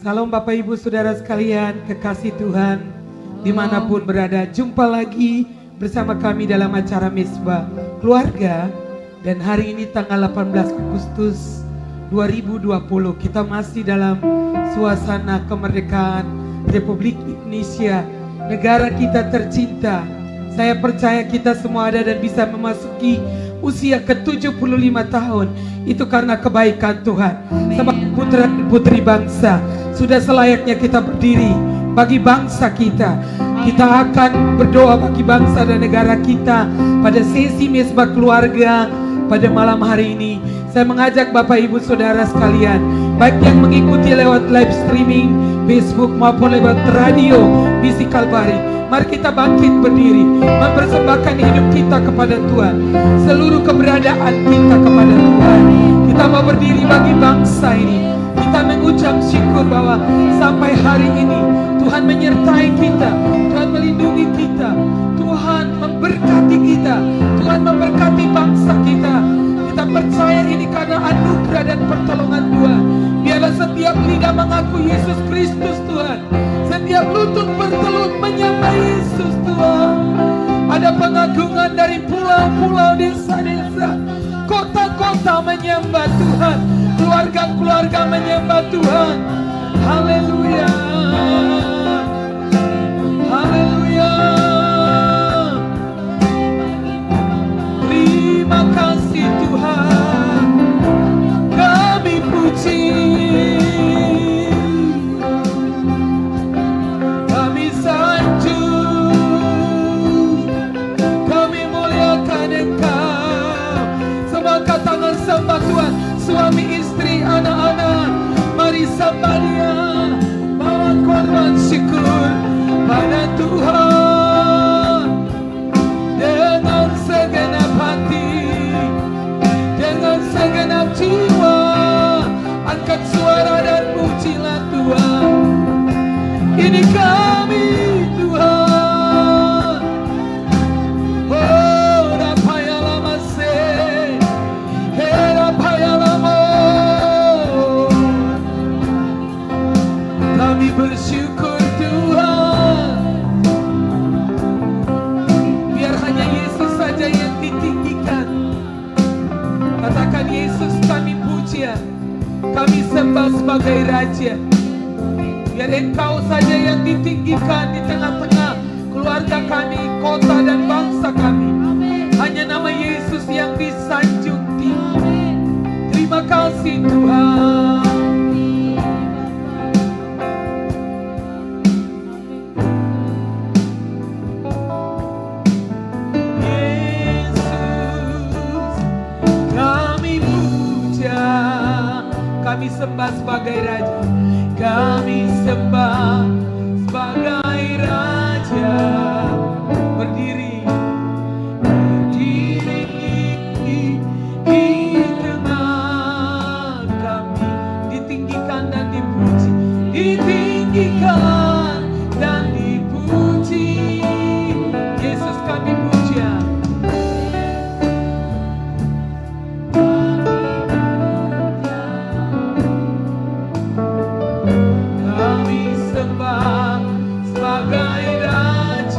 Salam Bapak Ibu Saudara sekalian, kekasih Tuhan dimanapun berada. Jumpa lagi bersama kami dalam acara Mesbah Keluarga. Dan hari ini tanggal 18 Agustus 2020, kita masih dalam suasana kemerdekaan Republik Indonesia, negara kita tercinta. Saya percaya kita semua ada dan bisa memasuki usia ke-75 tahun. Itu karena kebaikan Tuhan. Sebagai putra dan putri bangsa, sudah selayaknya kita berdiri bagi bangsa kita. Kita akan berdoa bagi bangsa dan negara kita pada sesi Mesbah Keluarga pada malam hari ini. Saya mengajak Bapak Ibu Saudara sekalian, baik yang mengikuti lewat live streaming Facebook maupun lewat radio Misi Kalvari, mari kita bangkit berdiri, mempersembahkan hidup kita kepada Tuhan, seluruh keberadaan kita kepada Tuhan. Kita mau berdiri bagi bangsa ini. Kita mengucap syukur bahwa sampai hari ini Tuhan menyertai kita, Tuhan melindungi kita, Tuhan memberkati kita, Tuhan memberkati bangsa kita. Kita percaya ini karena anugerah dan pertolongan Tuhan. Biarlah setiap lidah mengaku Yesus Kristus Tuhan, setiap lutut bertelut menyembah Yesus Tuhan. Ada pengagungan dari pulau-pulau, desa-desa, kota-kota menyembah Tuhan, keluarga-keluarga menyembah Tuhan. Haleluya, haleluya. Terima kasih Tuhan, kami puji, kami sanjung, kami muliakan Engkau. Semua angkat tangan sembah Tuhan, suami istri, anak-anak, mari sembah Dia, bawa korban syukur pada Tuhan dengan segenap hati, dengan segenap jiwa. Angkat suara dan pujilah Tuhan. Ini kami Tuhan. Oh, rapaya lama se, rapaya lama. Kami bersyukur Tuhan. Biar hanya Yesus saja yang ditinggikan. Katakan, Yesus kami puja, kami sembah sebagai Raja. Biar Engkau saja yang ditinggikan di tengah-tengah keluarga kami, kota dan bangsa kami. Hanya nama Yesus yang disanjung tinggi. Terima kasih Tuhan. Kami sembah sebagai Raja, kami sembah sebagai Raja. Berdiri, berdiri di tengah kami, ditinggikan dan dipuji, ditinggikan dan dipuji. Yesus kami puja. Sebagai Raja.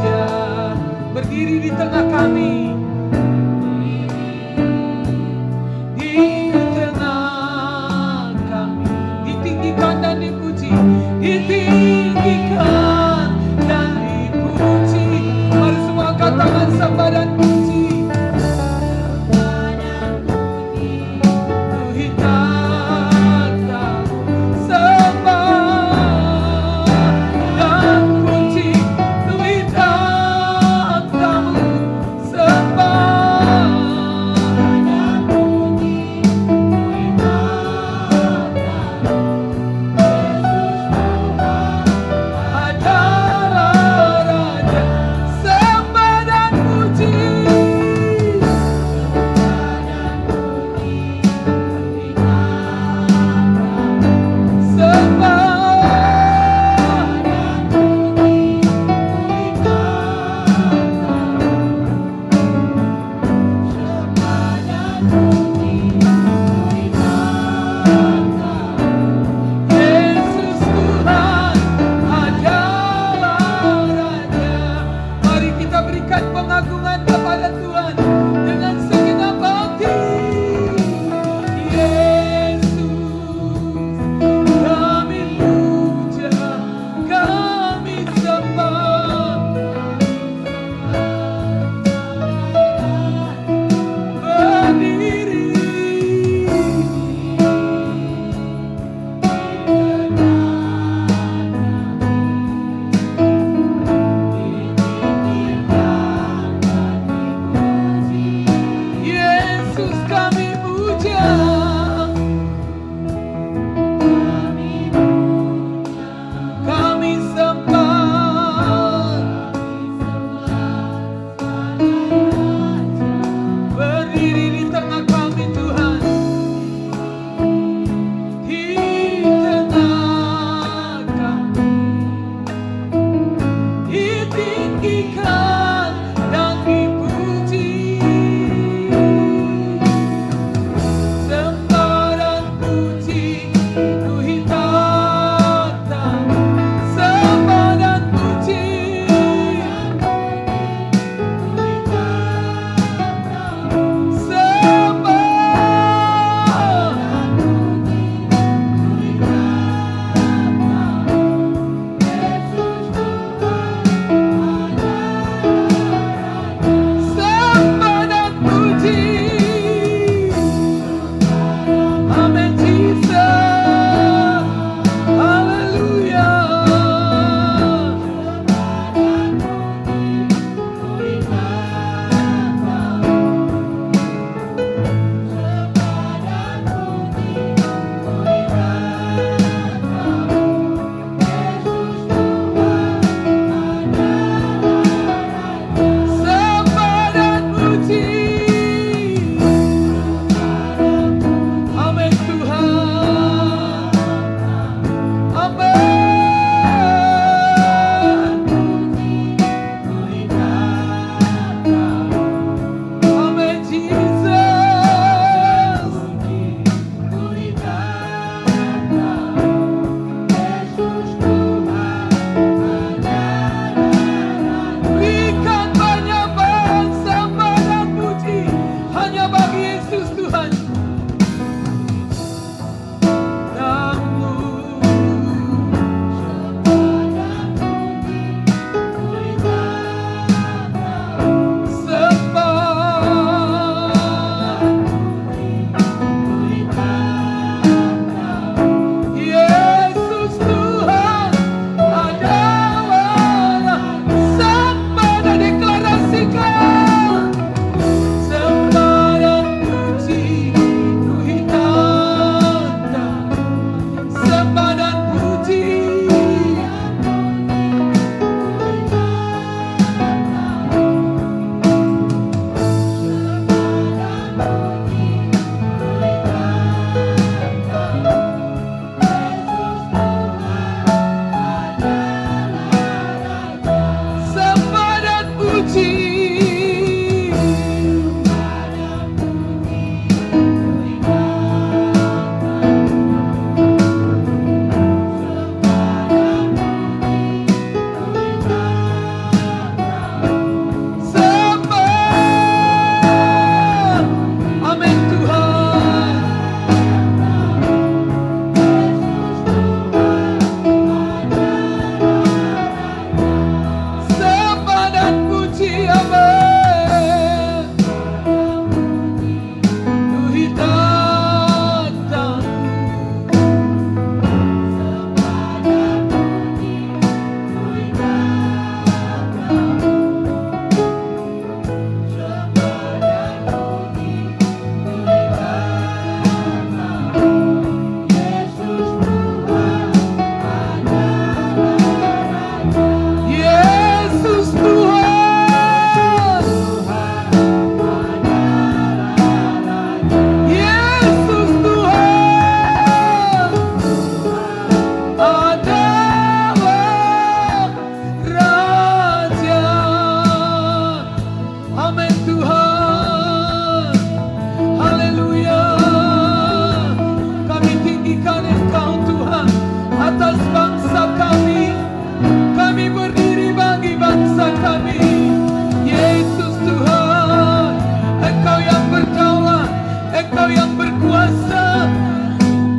yang berkuasa.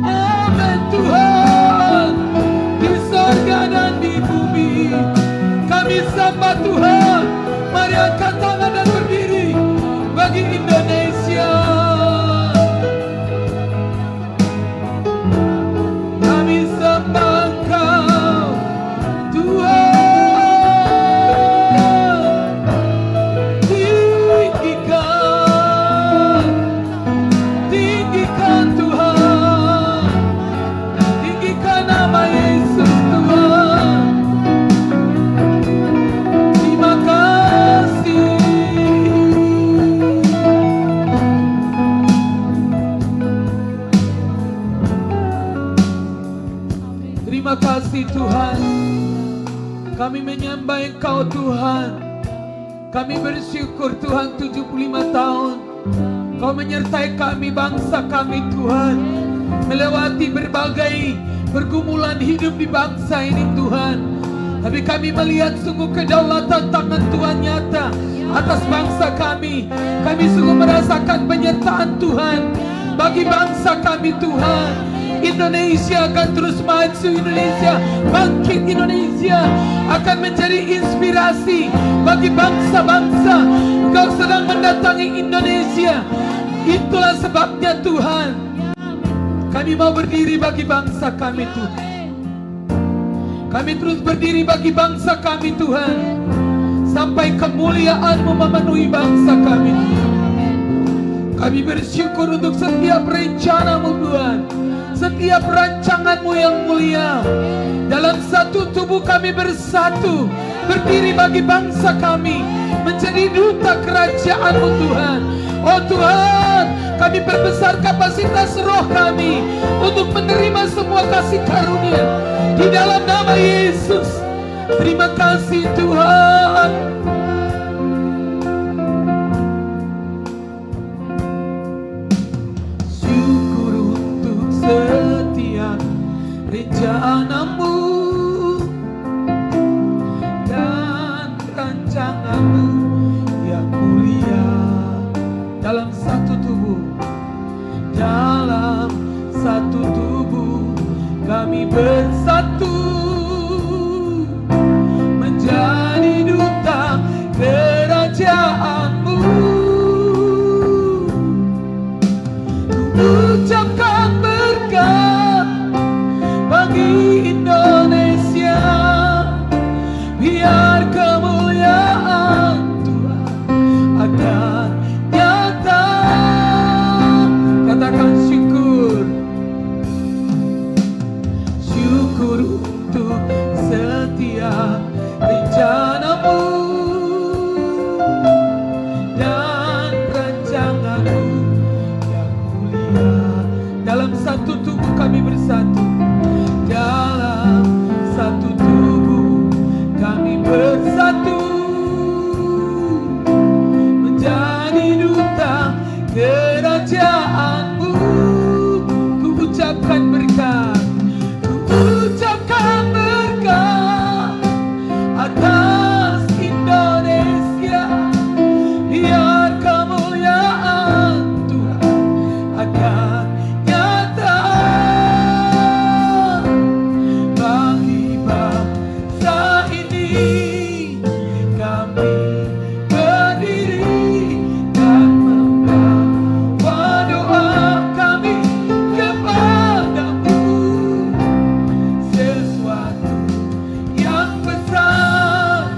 Amin Tuhan, di sorga dan di bumi kami sembah Tuhan. Mari angkat tangan dan berdiri bagi Indonesia. Kami sembah Engkau Tuhan. Tinggikan Tuhan, tinggikan nama Yesus Tuhan. Terima kasih. Terima kasih Tuhan. Kami menyembah Engkau Tuhan. Kami bersyukur Tuhan 75 tahun Kau menyertai kami, bangsa kami Tuhan, melewati berbagai pergumulan hidup di bangsa ini Tuhan. Tapi kami melihat sungguh kedaulatan tangan Tuhan nyata atas bangsa kami. Kami sungguh merasakan penyertaan Tuhan bagi bangsa kami Tuhan. Indonesia akan terus maju, Indonesia bangkit, Indonesia akan menjadi inspirasi bagi bangsa-bangsa. Engkau sedang mendatangi Indonesia. Itulah sebabnya Tuhan, kami mau berdiri bagi bangsa kami Tuhan. Kami terus berdiri bagi bangsa kami Tuhan, sampai kemuliaan-Mu memenuhi bangsa kami Tuhan. Kami bersyukur untuk setiap rencana-Mu Tuhan, setiap rancangan-Mu yang mulia. Dalam satu tubuh kami bersatu, berdiri bagi bangsa kami, menjadi duta kerajaan-Mu Tuhan. Oh Tuhan, kami perbesar kapasitas roh kami untuk menerima semua kasih karunia di dalam nama Yesus. Terima kasih Tuhan. Syukur untuk setiap rencana-Mu dan rancangan-Mu yang mulia. Dalam satu tubuh, dalam satu tubuh kami bersatu, menjadi duta kerajaan-Mu. Ku ucapkan berkat bagi Indonesia, biar kemuliaan Tuhan akan nyata. Katakan syukur, syukur untuk setiap rencana-Mu dan rancangan-Mu yang mulia. Dalam satu tubuh kami bersatu, dalam satu tubuh kami bersatu, menjadi duta kerajaan-Mu. Ku ucapkan berkat, ku ucapkan berkat atas Indonesia, biar kemuliaan Tuhan akan nyata bagi bangsa ini. Kami berdiri dan membawa doa kami kepadamu. Sesuatu yang besar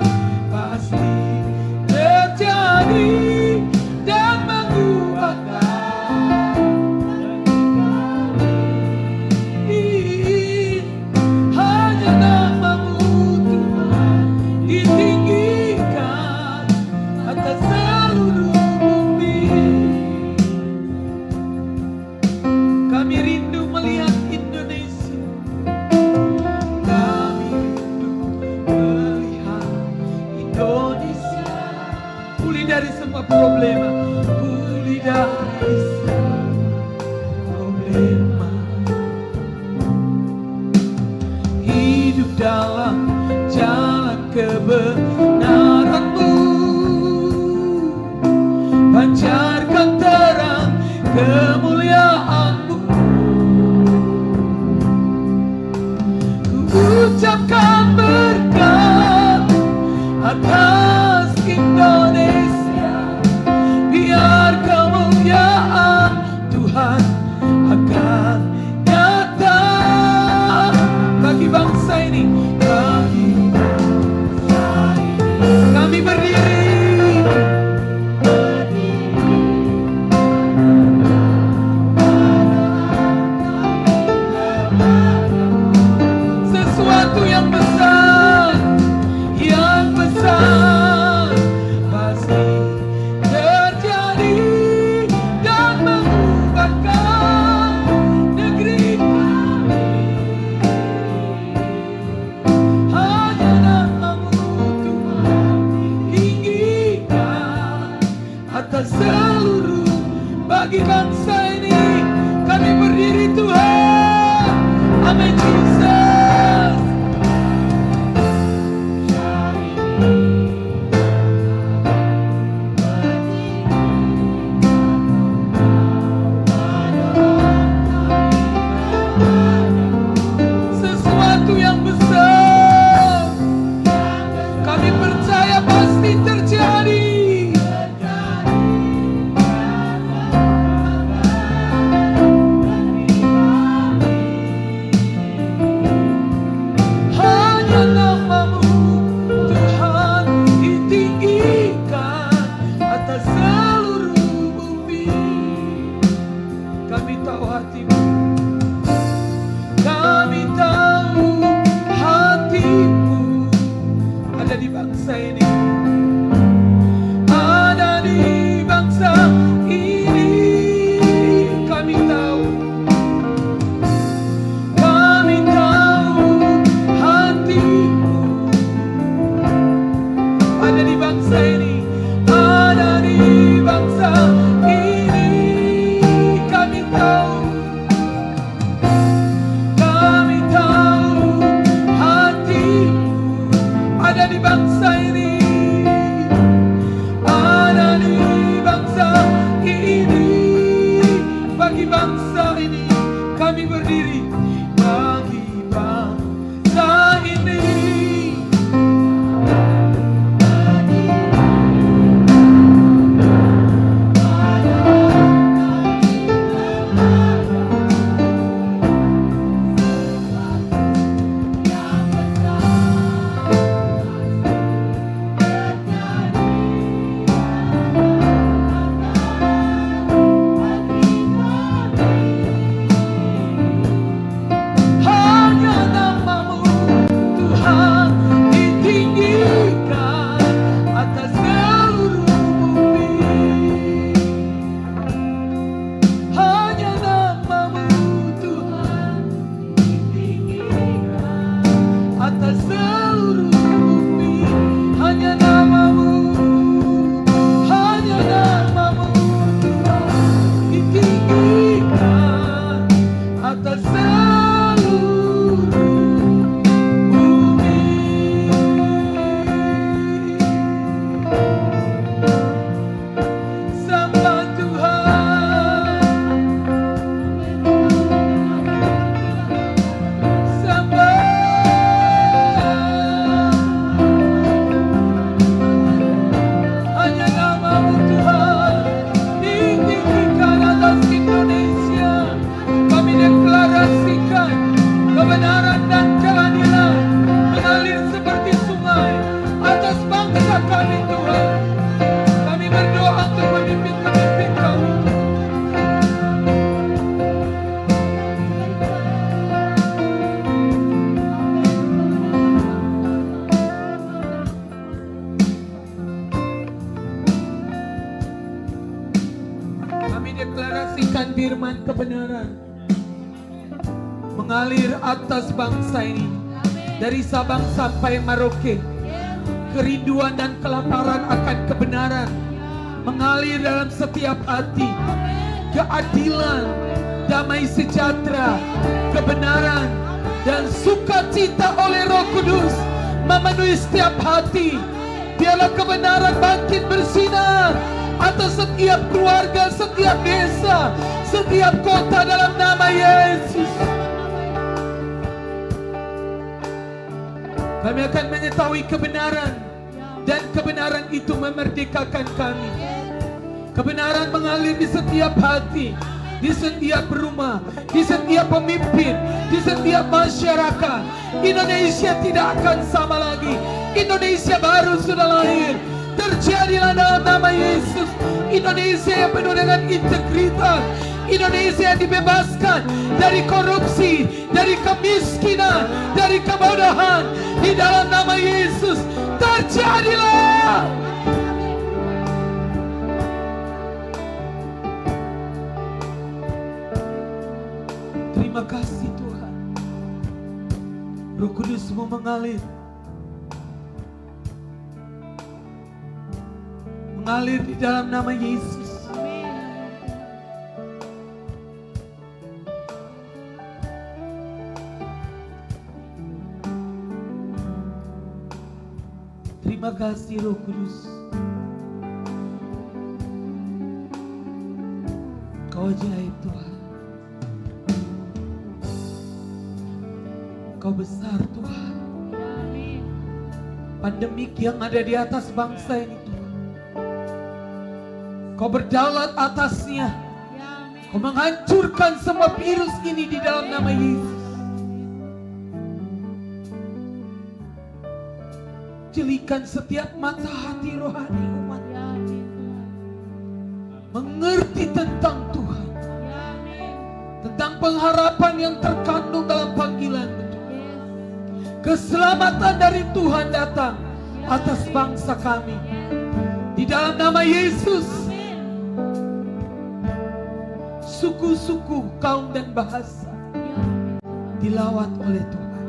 pasti terjadi dan mengubahkan hanya nama-Mu Tuhan ditinggikan atas seluruh bumi. Kami rindu melihat Indonesia. Kami rindu melihat Indonesia pulih dari semua problema, pulih dari semua problema. Hidup dalam jalan kebenaran-Mu, pancarkan terang kemuliaan Kami tahu hatimu. Kami tahu hatimu ada di bangsa ini. Ada di bangsa ini. Kami tahu. Kami tahu hatimu ada di bangsa ini. Ada di bangsa ini. Kami tahu. Kami tahu hatimu ada di bangsa ini. Ada di bangsa ini. Bagi bangsa ini kami berdiri. Bagi bangsa ini. Hanya namamu Tuhan ditinggikan atas seluruh bumi. Hanya namamu Tuhan ditinggikan atas seluruh bumi. Hanya namamu Tuhan ditinggikan atas seluruh bumi. Sembah Tuhan, sembah. Hanya namamu Tuhan ditinggikan atas Indonesia. Kami deklarasikan kebenaran dan keadilan mengalir seperti sungai atas bangsa kami Tuhan. Kami berdoa untuk pemimpin-pemimpin kami. Kami deklarasikan firman kebenaran mengalir atas bangsa ini. Dari Sabang sampai Merauke, kerinduan dan kelaparan akan kebenaran mengalir dalam setiap hati. Keadilan, damai sejahtera, kebenaran, dan sukacita oleh Roh Kudus memenuhi setiap hati. Biarlah kebenaran bangkit bersinar atas setiap keluarga, setiap desa, setiap kota dalam nama Yesus. Kami akan mengetahui kebenaran, dan kebenaran itu memerdekakan kami. Kebenaran mengalir di setiap hati, di setiap rumah, di setiap pemimpin, di setiap masyarakat. Indonesia tidak akan sama lagi. Indonesia baru sudah lahir. Terjadilah dalam nama Yesus. Indonesia yang penuh dengan integritas. Indonesia yang dibebaskan dari korupsi, dari kemiskinan, dari kebodohan. Di dalam nama Yesus terjadilah. Terima kasih Tuhan. Roh Kudus-Mu mengalir. Mengalir di dalam nama Yesus. Terima kasih Roh Kudus. Kau ajaib Tuhan. Kau besar Tuhan. Pandemik yang ada di atas bangsa ini Tuhan, Kau berdaulat atasnya. Kau menghancurkan semua virus ini di dalam nama Yesus. Jelikan setiap mata hati rohani umat, mengerti tentang Tuhan. pengharapan yang terkandung dalam panggilan-Mu Tuhan. Keselamatan dari Tuhan datang atas bangsa kami. Di dalam nama Yesus, suku-suku, kaum dan bahasa dilawat oleh Tuhan.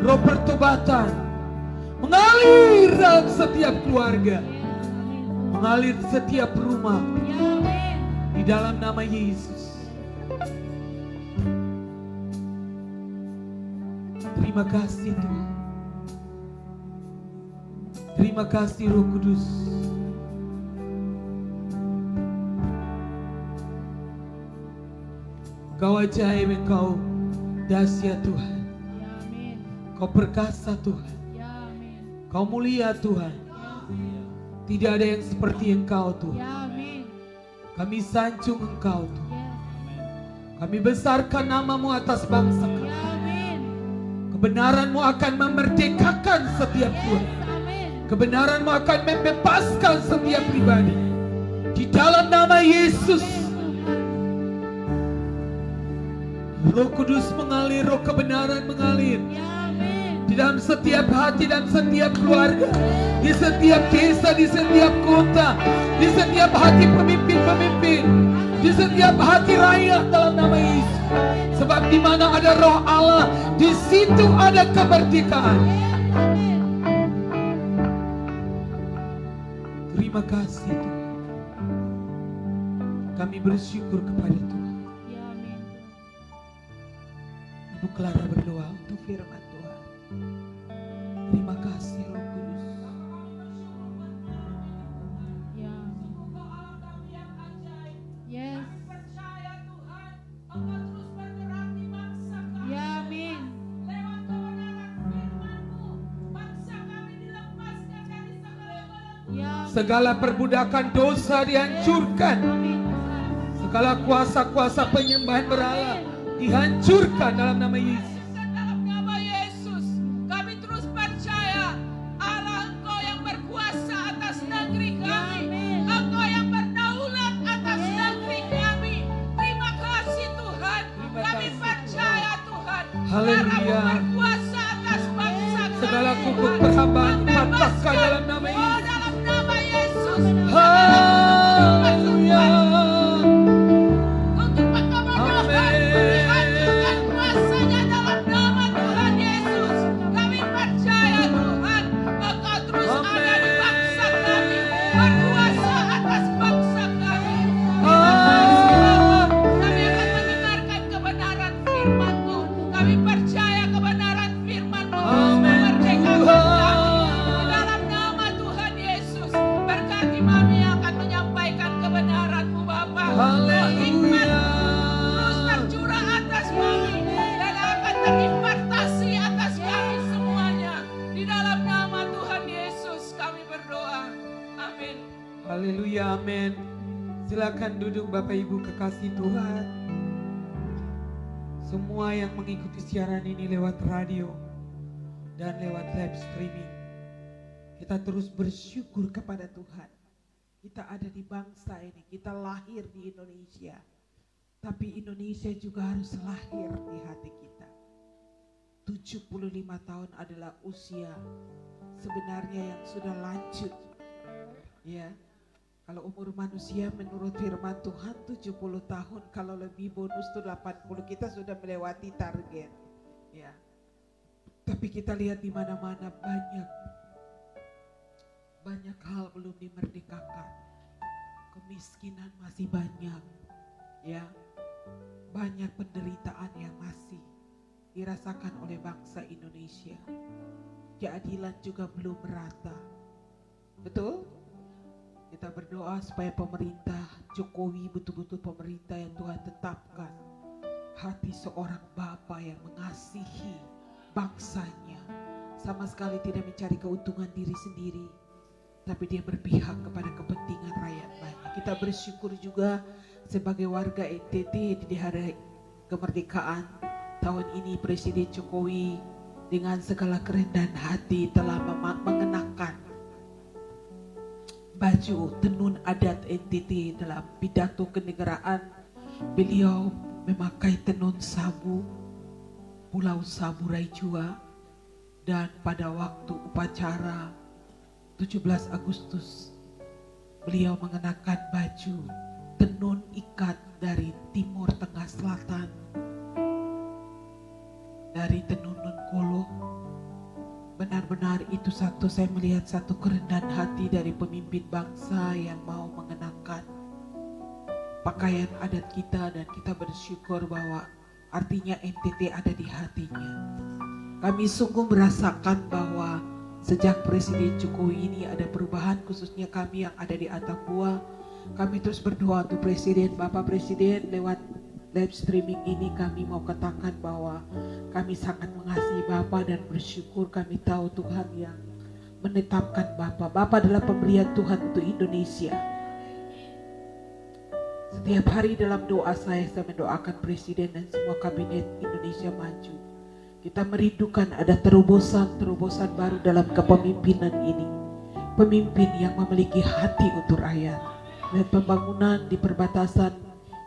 Roh pertobatan mengalir dalam setiap keluarga, mengalir setiap rumah. Di dalam nama Yesus. Terima kasih Tuhan. Terima kasih Roh Kudus. Kau ajaib, Engkau dahsyat Tuhan. Kau perkasa Tuhan. Kau mulia Tuhan. Tidak ada yang seperti Engkau Tuhan. Kami sanjung Engkau Tuhan. Kami besarkan nama-Mu atas bangsa kami. Kebenaran-Mu akan memerdekakan setiap keluarga. Kebenaran-Mu akan membebaskan setiap pribadi. Di dalam nama Yesus. Roh Kudus mengalir, Roh kebenaran mengalir. Di dalam setiap hati dan setiap keluarga, di setiap desa, di setiap kota, di setiap hati pemimpin-pemimpin, di setiap hati rakyat dalam nama Yesus. Sebab di mana ada Roh Allah, di situ ada kemerdekaan. Terima kasih Tuhan. Kami bersyukur kepada Tuhan. Ibu Clara berdoa untuk firman Tuhan. Terima kasih Roh Kudus. Yes. Percaya Tuhan, Engkau terus bergerak di bangsa kami. Ya, amin. Lewat kebenaran firman-Mu, bangsa kami dilepaskan dari segala belenggu. Segala perbudakan dosa dihancurkan. Segala kuasa-kuasa penyembahan berhala dihancurkan dalam nama Yesus. Dalam nama Yesus, kami terus percaya Allah Engkau yang berkuasa atas negeri kami. Engkau yang berdaulat atas negeri kami. Terima kasih Tuhan. Kami percaya Tuhan. Haleluya. Berkuasa atas bangsa kami. Segala kutuk perhambaan dipatahkan dalam nama Yesus. Dalam nama Yesus. Haleluya. Haleluya, amin. Silakan duduk Bapak Ibu kekasih Tuhan. Semua yang mengikuti siaran ini lewat radio dan lewat live streaming, kita terus bersyukur kepada Tuhan. Kita ada di bangsa ini, kita lahir di Indonesia, tapi Indonesia juga harus lahir di hati kita. 75 tahun adalah usia sebenarnya yang sudah lanjut. Ya, kalau umur manusia menurut firman Tuhan 70 tahun, kalau lebih bonus tuh 80, kita sudah melewati target. Ya. Tapi kita lihat di mana-mana banyak hal belum dimerdekakan. Kemiskinan masih banyak. Ya. Banyak penderitaan yang masih dirasakan oleh bangsa Indonesia. Keadilan juga belum merata. Betul? Kita berdoa supaya pemerintah Jokowi betul-betul pemerintah yang Tuhan tetapkan. Hati seorang bapa yang mengasihi bangsanya. Sama sekali tidak mencari keuntungan diri sendiri, tapi dia berpihak kepada kepentingan rakyat banyak. Kita bersyukur juga sebagai warga NTT di hari kemerdekaan tahun ini, Presiden Jokowi dengan segala kerendahan hati telah mengenakan baju tenun adat NTT. Dalam pidato kenegaraan beliau memakai tenun sabu, Pulau Sabu Raijua, dan pada waktu upacara 17 Agustus beliau mengenakan baju tenun ikat dari Timur Tengah Selatan, dari Tenunun Kolo. Benar-benar itu saya melihat satu kerendahan hati dari pemimpin bangsa yang mau mengenakan pakaian adat kita, dan kita bersyukur bahwa artinya NTT ada di hatinya. Kami sungguh merasakan bahwa sejak Presiden Jokowi ini ada perubahan, khususnya kami yang ada di Atambua. Kami terus berdoa untuk Presiden, Bapak Presiden. Lewat live streaming ini kami mau katakan bahwa kami sangat mengasihi Bapak dan bersyukur. Kami tahu Tuhan yang menetapkan Bapak. Bapak adalah pemberian Tuhan untuk Indonesia. Setiap hari dalam doa saya mendoakan Presiden dan semua kabinet Indonesia Maju. Kita merindukan ada terobosan baru dalam kepemimpinan ini. Pemimpin yang memiliki hati untuk rakyat. Dan pembangunan di perbatasan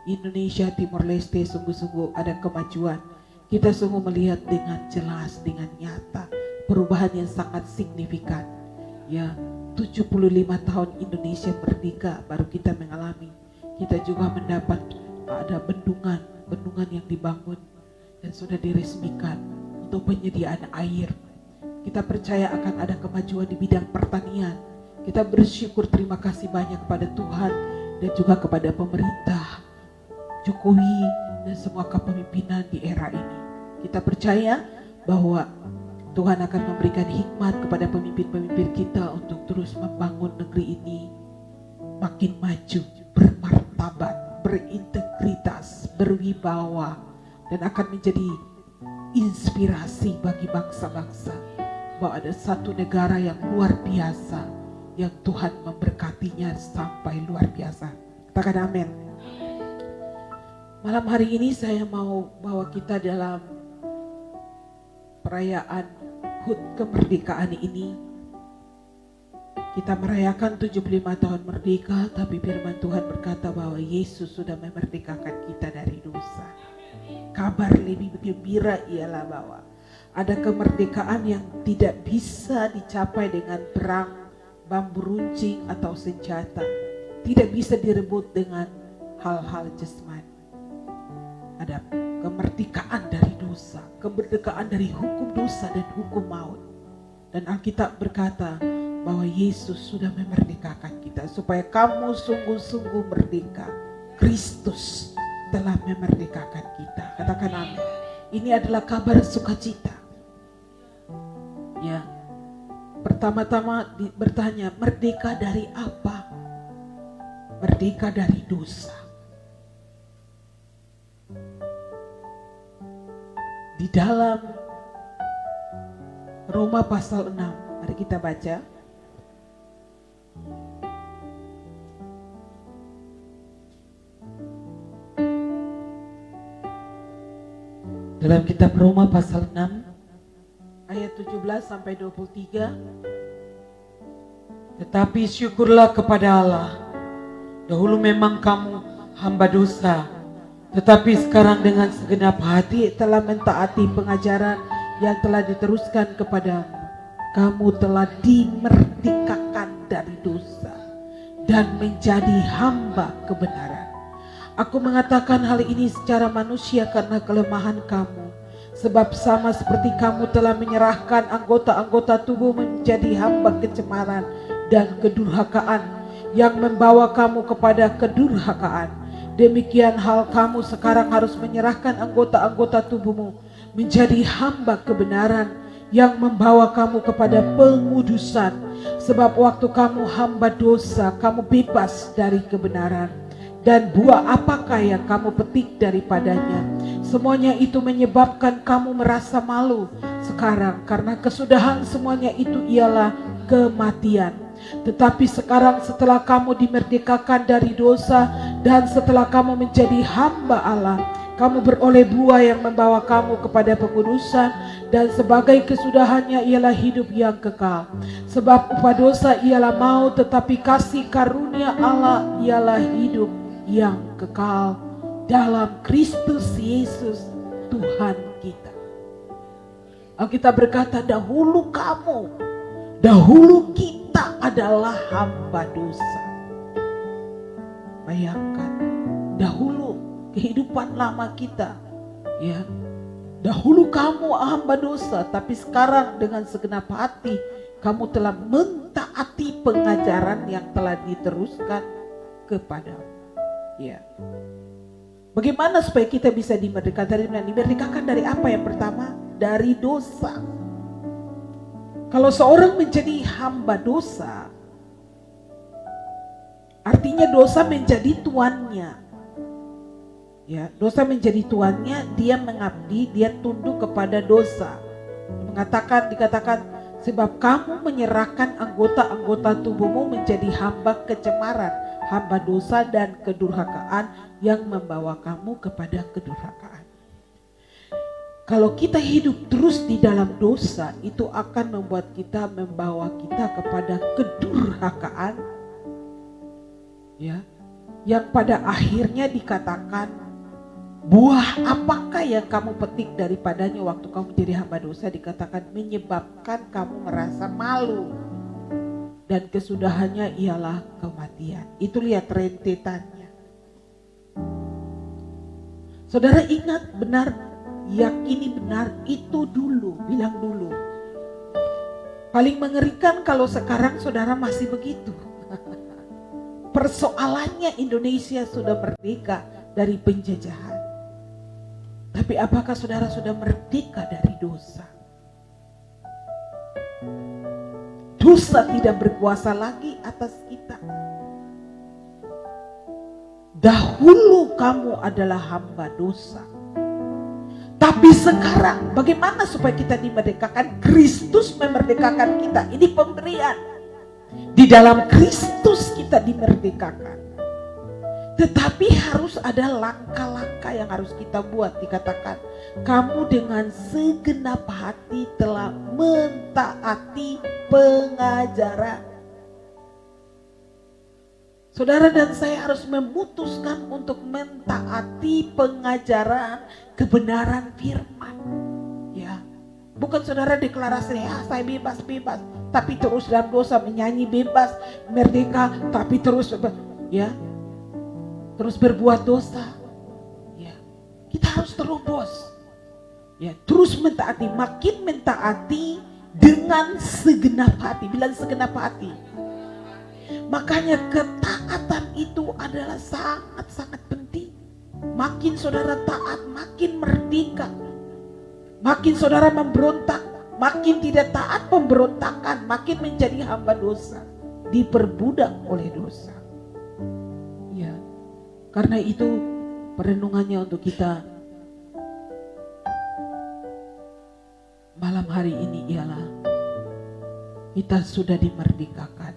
Indonesia Timor Leste sungguh-sungguh ada kemajuan. Kita sungguh melihat dengan jelas, dengan nyata perubahan yang sangat signifikan. Ya, 75 tahun Indonesia merdeka baru kita mengalami. Kita juga mendapat ada bendungan yang dibangun dan sudah diresmikan untuk penyediaan air. Kita percaya akan ada kemajuan di bidang pertanian. Kita bersyukur, terima kasih banyak kepada Tuhan dan juga kepada pemerintah Jokowi dan semua kepemimpinan di era ini. Kita percaya bahwa Tuhan akan memberikan hikmat kepada pemimpin-pemimpin kita untuk terus membangun negeri ini makin maju, bermartabat, berintegritas, berwibawa, dan akan menjadi inspirasi bagi bangsa-bangsa bahwa ada satu negara yang luar biasa, yang Tuhan memberkatinya sampai luar biasa. Katakan amin. Malam hari ini saya mau bawa kita dalam perayaan HUT kemerdekaan ini. Kita merayakan 75 tahun merdeka, tapi firman Tuhan berkata bahwa Yesus sudah memerdekakan kita dari dosa. Kabar lebih gembira ialah bahwa ada kemerdekaan yang tidak bisa dicapai dengan perang, bambu runcing atau senjata. Tidak bisa direbut dengan hal-hal jasmani. Ada kemerdekaan dari dosa, kemerdekaan dari hukum dosa dan hukum maut. Dan Alkitab berkata bahwa Yesus sudah memerdekakan kita supaya kamu sungguh-sungguh merdeka. Kristus telah memerdekakan kita. Katakan amin. Ini adalah kabar sukacita. Ya. Pertama-tama bertanya, merdeka dari apa? Merdeka dari dosa. Di dalam Roma pasal 6, mari kita baca. Dalam kitab Roma pasal 6 ayat 17 sampai 23. Tetapi syukurlah kepada Allah, dahulu memang kamu hamba dosa, tetapi sekarang dengan segenap hati telah mentaati pengajaran yang telah diteruskan kepadamu. Kamu telah dimerdekakan dari dosa dan menjadi hamba kebenaran. Aku mengatakan hal ini secara manusia karena kelemahan kamu. Sebab sama seperti kamu telah menyerahkan anggota-anggota tubuh menjadi hamba kecemaran dan kedurhakaan yang membawa kamu kepada kedurhakaan. Demikian hal kamu sekarang harus menyerahkan anggota-anggota tubuhmu menjadi hamba kebenaran yang membawa kamu kepada pengudusan. Sebab waktu kamu hamba dosa, kamu bebas dari kebenaran. Dan buah apakah yang kamu petik daripadanya? Semuanya itu menyebabkan kamu merasa malu sekarang, karena kesudahan semuanya itu ialah kematian. Tetapi sekarang setelah kamu dimerdekakan dari dosa dan setelah kamu menjadi hamba Allah, kamu beroleh buah yang membawa kamu kepada pengudusan, dan sebagai kesudahannya ialah hidup yang kekal. Sebab upah dosa ialah maut, tetapi kasih karunia Allah ialah hidup yang kekal dalam Kristus Yesus Tuhan kita. Alkitab berkata, dahulu kita adalah hamba dosa. Bayangkan, dahulu kehidupan lama kita, ya. Dahulu kamu hamba dosa, tapi sekarang dengan segenap hati kamu telah mentaati pengajaran yang telah diteruskan kepadamu. Ya. Bagaimana supaya kita bisa dimerdekakan dari apa? Yang pertama, dari dosa. Kalau seorang menjadi hamba dosa, artinya dosa menjadi tuannya. Ya, dosa menjadi tuannya, dia mengabdi, dia tunduk kepada dosa. Dikatakan, sebab kamu menyerahkan anggota-anggota tubuhmu menjadi hamba kecemaran, hamba dosa dan kedurhakaan yang membawa kamu kepada kedurhakaan. Kalau kita hidup terus di dalam dosa, itu akan membawa kita kepada kedurhakaan. Ya, yang pada akhirnya dikatakan, buah apakah yang kamu petik daripadanya waktu kamu jadi hamba dosa? Dikatakan menyebabkan kamu merasa malu. Dan kesudahannya ialah kematian. Itu lihat rentetannya. Saudara ingat benar, yakini benar, itu dulu, bilang dulu. Paling mengerikan kalau sekarang saudara masih begitu. Persoalannya Indonesia sudah merdeka dari penjajahan. Tapi apakah saudara sudah merdeka dari dosa? Dosa tidak berkuasa lagi atas kita. Dahulu kamu adalah hamba dosa. Tapi sekarang bagaimana supaya kita dimerdekakan? Kristus memerdekakan kita. Ini pemberian. Di dalam Kristus kita dimerdekakan. Tetapi harus ada langkah-langkah yang harus kita buat. Dikatakan, kamu dengan segenap hati telah mentaati pengajaran. Saudara dan saya harus memutuskan untuk mentaati pengajaran kebenaran firman. Ya, bukan saudara deklarasi, saya bebas, tapi terus dalam dosa, menyanyi bebas, merdeka, tapi terus, ya. Terus berbuat dosa, ya, kita harus terobos, ya, terus mentaati, makin mentaati dengan segenap hati, bilang segenap hati. Makanya ketaatan itu adalah sangat-sangat penting. Makin saudara taat, makin merdeka. Makin saudara memberontak, makin tidak taat, pemberontakan, makin menjadi hamba dosa, diperbudak oleh dosa. Karena itu perenungannya untuk kita malam hari ini ialah kita sudah dimerdekakan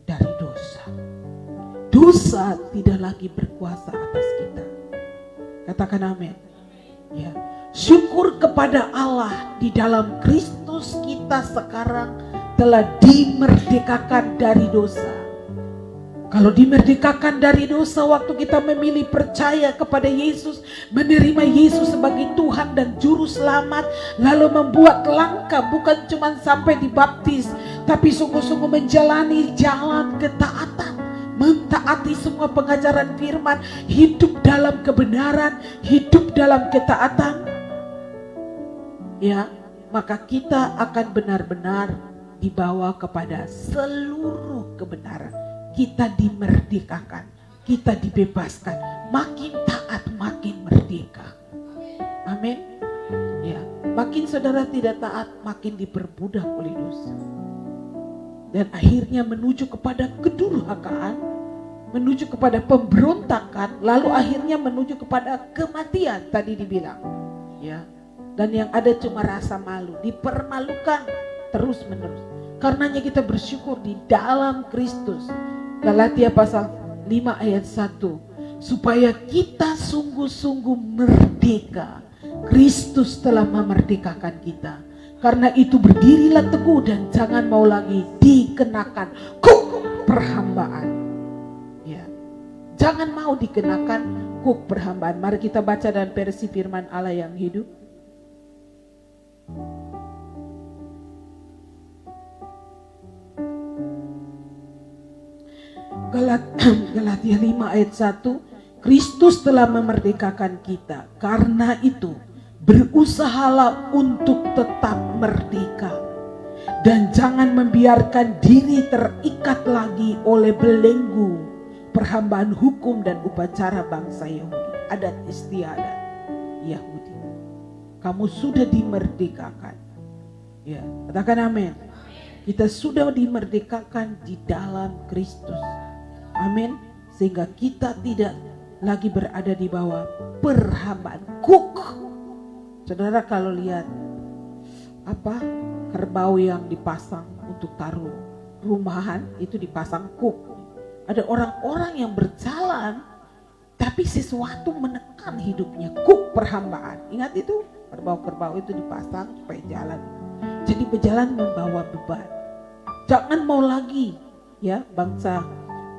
dari dosa. Dosa tidak lagi berkuasa atas kita. Katakan amin. Ya. Syukur kepada Allah, di dalam Kristus kita sekarang telah dimerdekakan dari dosa. Kalau dimerdekakan dari dosa waktu kita memilih percaya kepada Yesus, menerima Yesus sebagai Tuhan dan Juru Selamat, lalu membuat langkah bukan cuma sampai dibaptis, tapi sungguh-sungguh menjalani jalan ketaatan, mentaati semua pengajaran firman, hidup dalam kebenaran, hidup dalam ketaatan, ya, maka kita akan benar-benar dibawa kepada seluruh kebenaran. Kita dimerdekakan, kita dibebaskan, makin taat makin merdeka. Amin. Ya, makin saudara tidak taat, makin diperbudak oleh dosa. Dan akhirnya menuju kepada kedurhakaan, menuju kepada pemberontakan, lalu akhirnya menuju kepada kematian tadi dibilang. Ya. Dan yang ada cuma rasa malu, dipermalukan terus-menerus. Karenanya kita bersyukur di dalam Kristus. Galatia pasal 5 ayat 1. Supaya kita sungguh-sungguh merdeka. Kristus telah memerdekakan kita. Karena itu berdirilah teguh dan jangan mau lagi dikenakan perhambaan. Ya. Jangan mau dikenakan kuk perhambaan. Mari kita baca dalam versi firman Allah yang hidup. Galatia 5 ayat 1. Kristus telah memerdekakan kita. Karena itu berusahalah untuk tetap merdeka. Dan jangan membiarkan diri terikat lagi oleh belenggu perhambaan hukum dan upacara bangsa Yahudi, adat istiadat Yahudi. Kamu sudah dimerdekakan. Ya, katakan amin. Kita sudah dimerdekakan di dalam Kristus. Amin. Sehingga kita tidak lagi berada di bawah perhambaan kuk. Saudara kalau lihat kerbau yang dipasang untuk taruh rumahan itu dipasang kuk. Ada orang-orang yang berjalan tapi sesuatu menekan hidupnya, kuk perhambaan. Ingat itu, kerbau-kerbau itu dipasang supaya jalan. Jadi berjalan membawa beban. Jangan mau lagi ya bangsa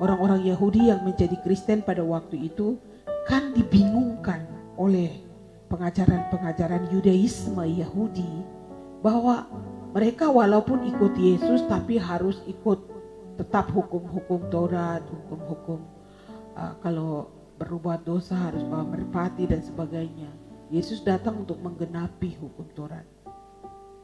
orang-orang Yahudi yang menjadi Kristen pada waktu itu kan dibingungkan oleh pengajaran-pengajaran Yudaisme Yahudi bahwa mereka walaupun ikut Yesus tapi harus ikut tetap hukum-hukum Taurat, hukum-hukum kalau berbuat dosa harus bawa merpati dan sebagainya. Yesus datang untuk menggenapi hukum Taurat.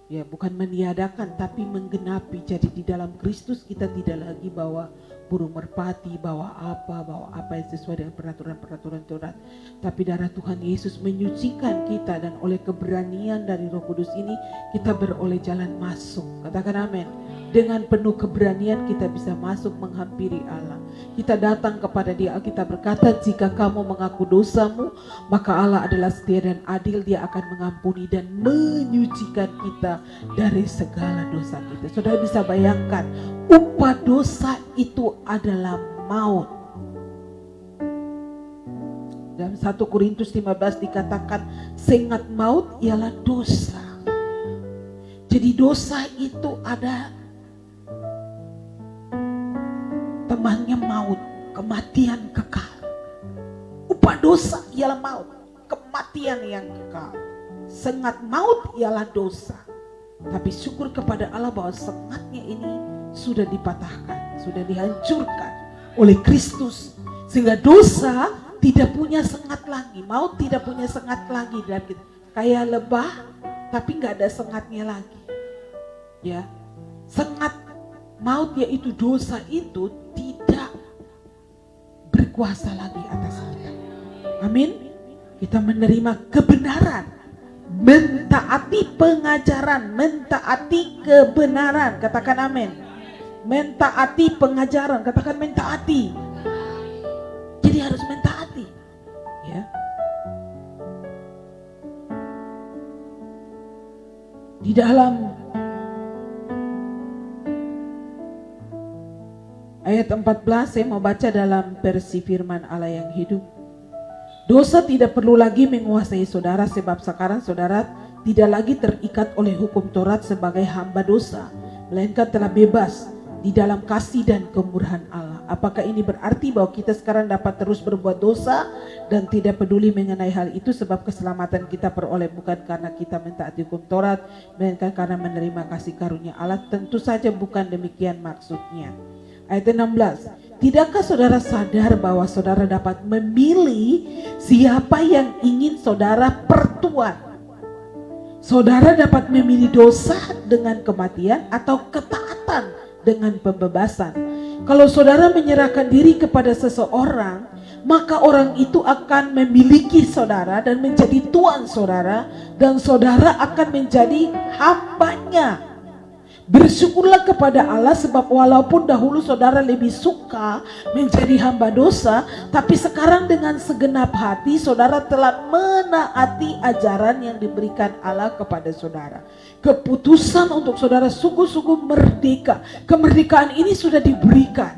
Ya, bukan meniadakan tapi menggenapi. Jadi di dalam Kristus kita tidak lagi bawa burung merpati, bawa apa yang sesuai dengan peraturan-peraturan Taurat. Tapi darah Tuhan Yesus menyucikan kita dan oleh keberanian dari Roh Kudus ini kita beroleh jalan masuk. Katakan amin. Dengan penuh keberanian kita bisa masuk menghampiri Allah. Kita datang kepada Dia. Kita berkata, jika kamu mengaku dosamu, maka Allah adalah setia dan adil. Dia akan mengampuni dan menyucikan kita dari segala dosa kita. Saudara bisa bayangkan, upah dosa itu adalah maut. Dalam 1 Korintus 15 dikatakan, sengat maut ialah dosa. Jadi dosa itu ada temannya maut, kematian kekal. Upah dosa ialah maut, kematian yang kekal. Sengat maut ialah dosa. Tapi syukur kepada Allah bahwa sengatnya ini sudah dipatahkan, sudah dihancurkan oleh Kristus. Sehingga dosa tidak punya sengat lagi, maut tidak punya sengat lagi dalam kita. Kayak lebah tapi nggak ada sengatnya lagi. Ya, sengat maut yaitu dosa itu tidak berkuasa lagi atas kita. Amin. Kita menerima kebenaran, mentaati pengajaran, mentaati kebenaran. Katakan amin. Mentaati pengajaran, katakan mentaati. Jadi harus mentaati. Ya. Di dalam ayat 14 saya mau baca dalam versi firman Allah yang hidup. Dosa tidak perlu lagi menguasai saudara sebab sekarang saudara tidak lagi terikat oleh hukum Taurat sebagai hamba dosa, melainkan telah bebas di dalam kasih dan kemurahan Allah. Apakah ini berarti bahwa kita sekarang dapat terus berbuat dosa dan tidak peduli mengenai hal itu sebab keselamatan kita peroleh bukan karena kita mentaati hukum Taurat, melainkan karena menerima kasih karunia Allah? Tentu saja bukan demikian maksudnya. Ayat 16, tidakkah saudara sadar bahwa saudara dapat memilih siapa yang ingin saudara pertuan? Saudara dapat memilih dosa dengan kematian atau ketaatan dengan pembebasan. Kalau saudara menyerahkan diri kepada seseorang, maka orang itu akan memiliki saudara dan menjadi tuan saudara, dan saudara akan menjadi hambanya. Bersyukurlah kepada Allah sebab walaupun dahulu saudara lebih suka menjadi hamba dosa, tapi sekarang dengan segenap hati saudara telah menaati ajaran yang diberikan Allah kepada saudara. Keputusan untuk saudara sungguh-sungguh merdeka. Kemerdekaan ini sudah diberikan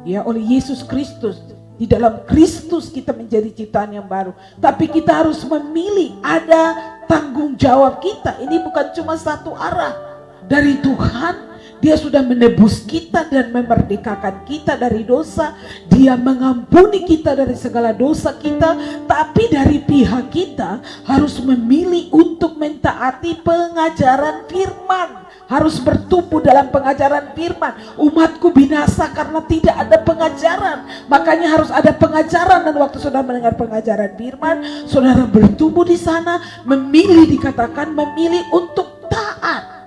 ya oleh Yesus Kristus. Di dalam Kristus kita menjadi ciptaan yang baru. Tapi kita harus memilih, ada tanggung jawab kita. Ini bukan cuma satu arah. Dari Tuhan Dia sudah menebus kita dan memerdekakan kita dari dosa. Dia mengampuni kita dari segala dosa kita. Tapi dari pihak kita harus memilih untuk mentaati pengajaran firman. Harus bertumbuh dalam pengajaran firman. Umatku binasa karena tidak ada pengajaran. Makanya harus ada pengajaran. Dan waktu saudara mendengar pengajaran firman, saudara bertumbuh di sana. Memilih, dikatakan memilih untuk taat.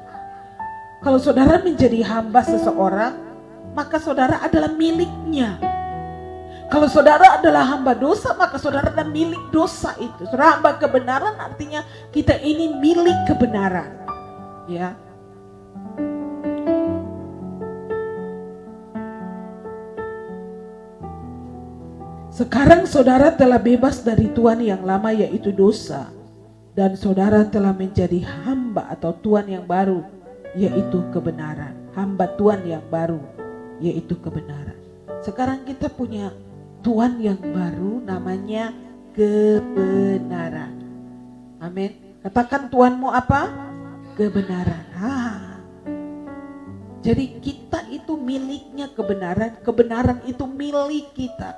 Kalau saudara menjadi hamba seseorang, maka saudara adalah miliknya. Kalau saudara adalah hamba dosa, maka saudara adalah milik dosa itu. Saudara hamba kebenaran artinya kita ini milik kebenaran. Ya. Sekarang saudara telah bebas dari tuan yang lama, yaitu dosa. Dan saudara telah menjadi hamba atau tuan yang baru, yaitu kebenaran. Hamba Tuhan yang baru, yaitu kebenaran. Sekarang kita punya Tuhan yang baru, namanya kebenaran. Amin. Katakan Tuhanmu apa? Kebenaran. Jadi kita itu miliknya kebenaran. Kebenaran itu milik kita.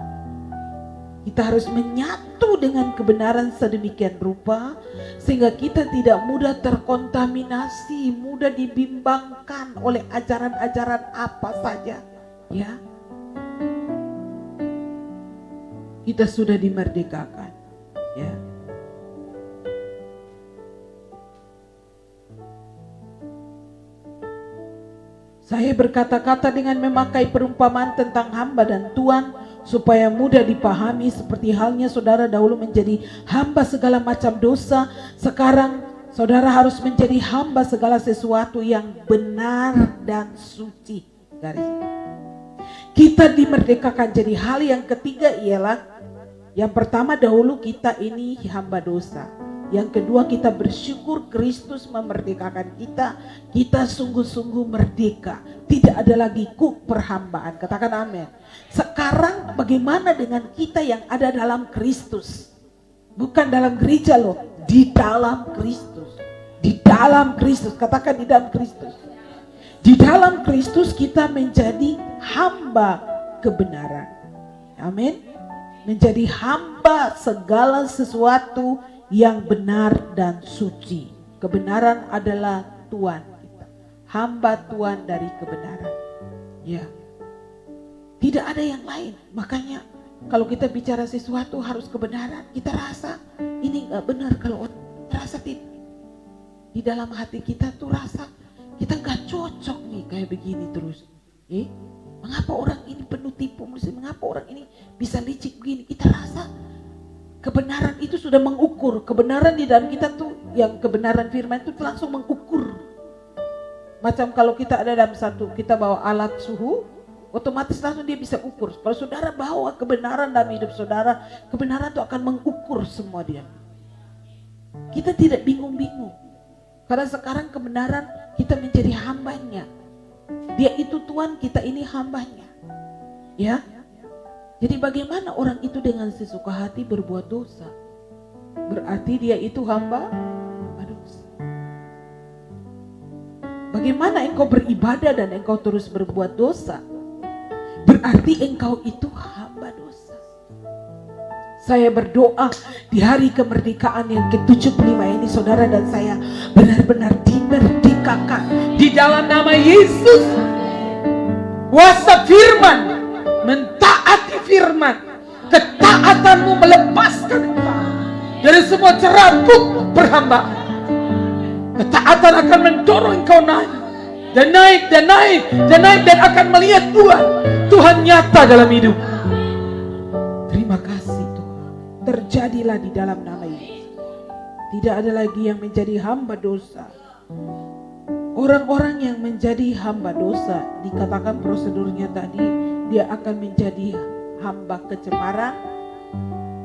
Kita harus menyatu dengan kebenaran sedemikian rupa sehingga kita tidak mudah terkontaminasi, mudah dibimbangkan oleh ajaran-ajaran apa saja, ya. Kita sudah dimerdekakan, ya. Saya berkata-kata dengan memakai perumpamaan tentang hamba dan tuan supaya mudah dipahami, seperti halnya saudara dahulu menjadi hamba segala macam dosa. Sekarang saudara harus menjadi hamba segala sesuatu yang benar dan suci. Garis. Kita dimerdekakan. Jadi hal yang ketiga ialah, yang pertama dahulu kita ini hamba dosa. Yang kedua kita bersyukur Kristus memerdekakan kita. Kita sungguh-sungguh merdeka. Tidak ada lagi kuk perhambaan. Katakan amin. Sekarang bagaimana dengan kita yang ada dalam Kristus? Bukan dalam gereja loh. Di dalam Kristus. Di dalam Kristus. Katakan di dalam Kristus. Di dalam Kristus kita menjadi hamba kebenaran. Amin. Menjadi hamba segala sesuatu yang benar dan suci. Kebenaran adalah Tuhan kita. Hamba Tuhan dari kebenaran. Ya. Tidak ada yang lain. Makanya kalau kita bicara sesuatu harus kebenaran. Kita rasa ini gak benar. Kalau rasa di dalam hati kita tuh rasa kita gak cocok nih kayak begini terus. Mengapa orang ini penuh tipu? Mengapa orang ini bisa licik begini? Kita rasa kebenaran itu sudah mengukur. Kebenaran di dalam kita tuh, yang kebenaran firman itu langsung mengukur. Macam kalau kita ada dalam kita bawa alat suhu, otomatis langsung dia bisa ukur. Kalau saudara bawa kebenaran dalam hidup saudara, kebenaran itu akan mengukur semua dia. Kita tidak bingung-bingung. Karena sekarang kebenaran kita menjadi hambanya. Dia itu Tuhan, kita ini hambanya. Ya. Jadi bagaimana orang itu dengan sesuka hati berbuat dosa? Berarti dia itu hamba dosa. Bagaimana engkau beribadah dan engkau terus berbuat dosa? Berarti engkau itu hamba dosa. Saya berdoa di hari kemerdekaan yang ke-75 ini saudara dan saya benar-benar dimerdekakan di dalam nama Yesus. Kuasa firman, mentaati firman, ketaatanmu melepaskan engkau dari semua cerabuk perhambaan. Ketaatan akan mendorong engkau naik dan naik dan naik dan naik dan akan melihat Tuhan nyata dalam hidup. Terima kasih Tuhan. Terjadilah di dalam nama Yesus. Tidak ada lagi yang menjadi hamba dosa. Orang-orang yang menjadi hamba dosa, dikatakan prosedurnya tadi, dia akan menjadi hamba kecemaran.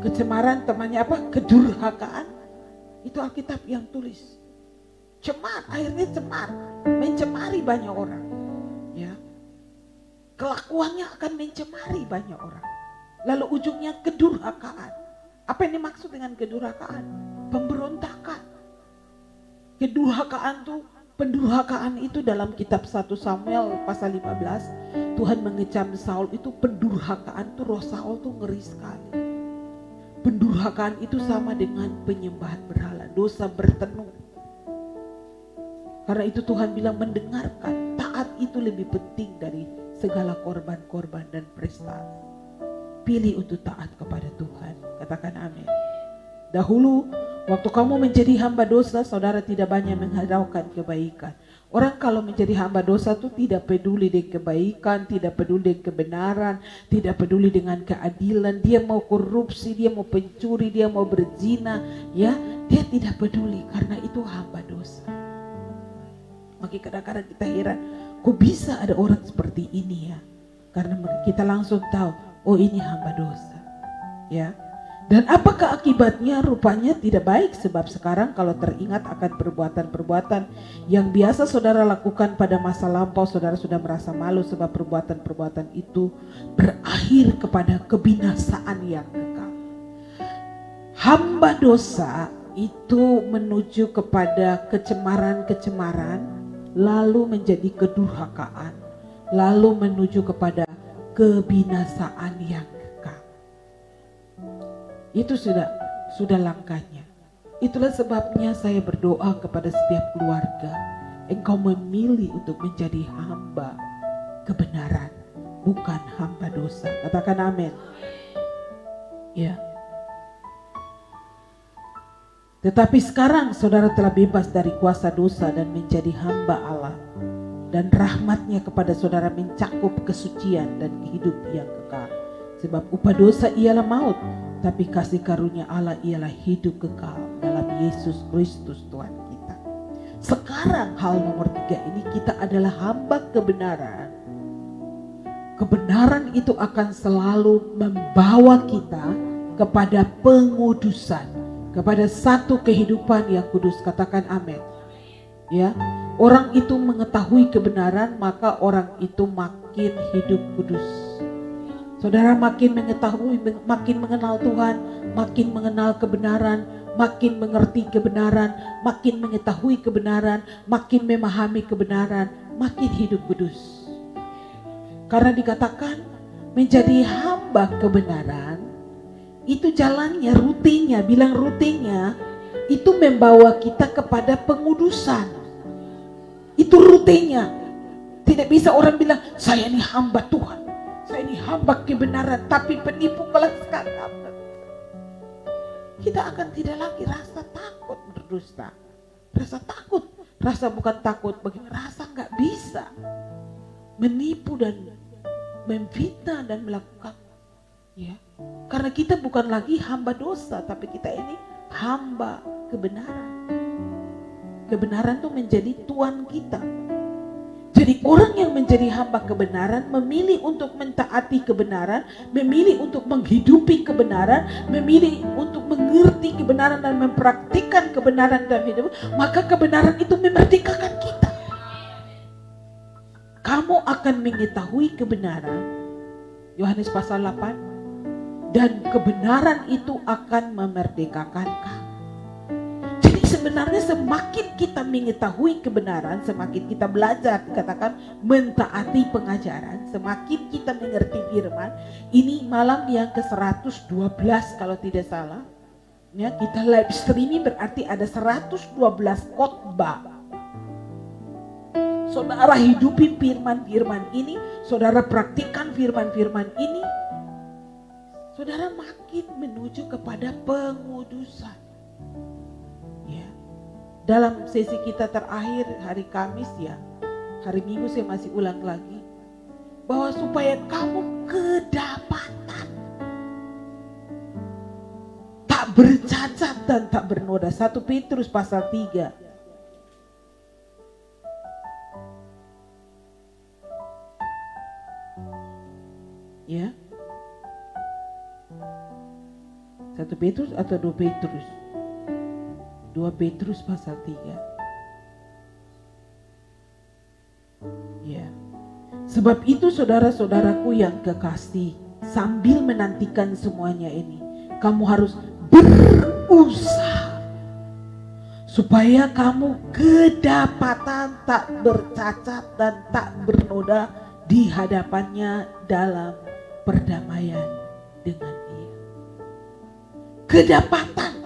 Kecemaran temannya apa? Kedurhakaan. Itu Alkitab yang tulis. Cemar, akhirnya cemar, mencemari banyak orang. Ya. Kelakuannya akan mencemari banyak orang. Lalu ujungnya kedurhakaan. Apa yang dimaksud dengan kedurhakaan? Pemberontakan. Kedurhakaan tuh Pendurhakaan itu dalam kitab 1 Samuel pasal 15, Tuhan mengecam Saul itu pendurhakaan tuh, roh Saul tuh ngeri sekali. Pendurhakaan itu sama dengan penyembahan berhala, dosa bertenung. Karena itu Tuhan bilang mendengarkan, taat itu lebih penting dari segala korban-korban dan prestasi. Pilih untuk taat kepada Tuhan, katakan amin. Dahulu waktu kamu menjadi hamba dosa, saudara tidak banyak mengharapkan kebaikan. Orang kalau menjadi hamba dosa tuh tidak peduli dengan kebaikan, tidak peduli dengan kebenaran, tidak peduli dengan keadilan. Dia mau korupsi, dia mau pencuri, dia mau berzina, ya, dia tidak peduli karena itu hamba dosa. Makanya kadang-kadang kita heran, kok bisa ada orang seperti ini ya? Karena kita langsung tahu, oh ini hamba dosa, ya. Dan apakah akibatnya? Rupanya tidak baik, sebab sekarang kalau teringat akan perbuatan-perbuatan yang biasa saudara lakukan pada masa lampau, saudara sudah merasa malu sebab perbuatan-perbuatan itu berakhir kepada kebinasaan yang kekal. Hamba dosa itu menuju kepada kecemaran-kecemaran, lalu menjadi kedurhakaan, lalu menuju kepada kebinasaan yang kekal. Itu sudah langkahnya. Itulah sebabnya saya berdoa kepada setiap keluarga, engkau memilih untuk menjadi hamba kebenaran, bukan hamba dosa. Katakan amin. Ya. Tetapi sekarang saudara telah bebas dari kuasa dosa dan menjadi hamba Allah, dan rahmatnya kepada saudara mencakup kesucian dan hidup yang kekal. Sebab upah dosa ialah maut, tapi kasih karunia Allah ialah hidup kekal dalam Yesus Kristus Tuhan kita. Sekarang hal nomor 3 ini, kita adalah hamba kebenaran. Kebenaran itu akan selalu membawa kita kepada pengudusan, kepada satu kehidupan yang kudus. Katakan amin. Ya, orang itu mengetahui kebenaran, maka orang itu makin hidup kudus. Saudara makin mengetahui, makin mengenal Tuhan, makin mengenal kebenaran, makin mengerti kebenaran, makin mengetahui kebenaran, makin memahami kebenaran, makin hidup kudus. Karena dikatakan menjadi hamba kebenaran, itu jalannya, rutinnya, bilang rutinnya, itu membawa kita kepada pengudusan. Itu rutinnya. Tidak bisa orang bilang, saya ini hamba Tuhan, saya ini hamba kebenaran, tapi penipu kelas kakap. Kita akan tidak lagi rasa takut berdusta. Rasa takut, rasa bukan takut, bagaimana rasa gak bisa menipu dan memfitnah dan melakukan, ya. Karena kita bukan lagi hamba dosa, tapi kita ini hamba kebenaran. Kebenaran itu menjadi tuan kita. Jadi orang yang menjadi hamba kebenaran memilih untuk mentaati kebenaran, memilih untuk menghidupi kebenaran, memilih untuk mengerti kebenaran dan mempraktikkan kebenaran dalam hidup. Maka kebenaran itu memerdekakan kita. Kamu akan mengetahui kebenaran, Yohanes pasal 8, dan kebenaran itu akan memerdekakan kamu. Jadi sebenarnya semakin kita mengetahui kebenaran, semakin kita belajar, dikatakan mentaati pengajaran, semakin kita mengerti firman. Ini malam yang ke-112 kalau tidak salah. Ya, kita live streaming berarti ada 112 khotbah. Saudara hidupi firman-firman ini, saudara praktikkan firman-firman ini, saudara makin menuju kepada pengudusan. Ya. Dalam sesi kita terakhir hari Kamis, ya, hari Minggu saya masih ulang lagi, bahwa supaya kamu kedapatan tak bercacat dan tak bernoda. 1 Petrus pasal 3. Ya. 1 Petrus atau 2 Petrus? 2 Petrus pasal 3. Ya. Sebab itu saudara-saudaraku yang kekasih, sambil menantikan semuanya ini, kamu harus berusaha supaya kamu kedapatan tak bercacat dan tak bernoda di hadapannya dalam perdamaian dengan Dia. Kedapatan.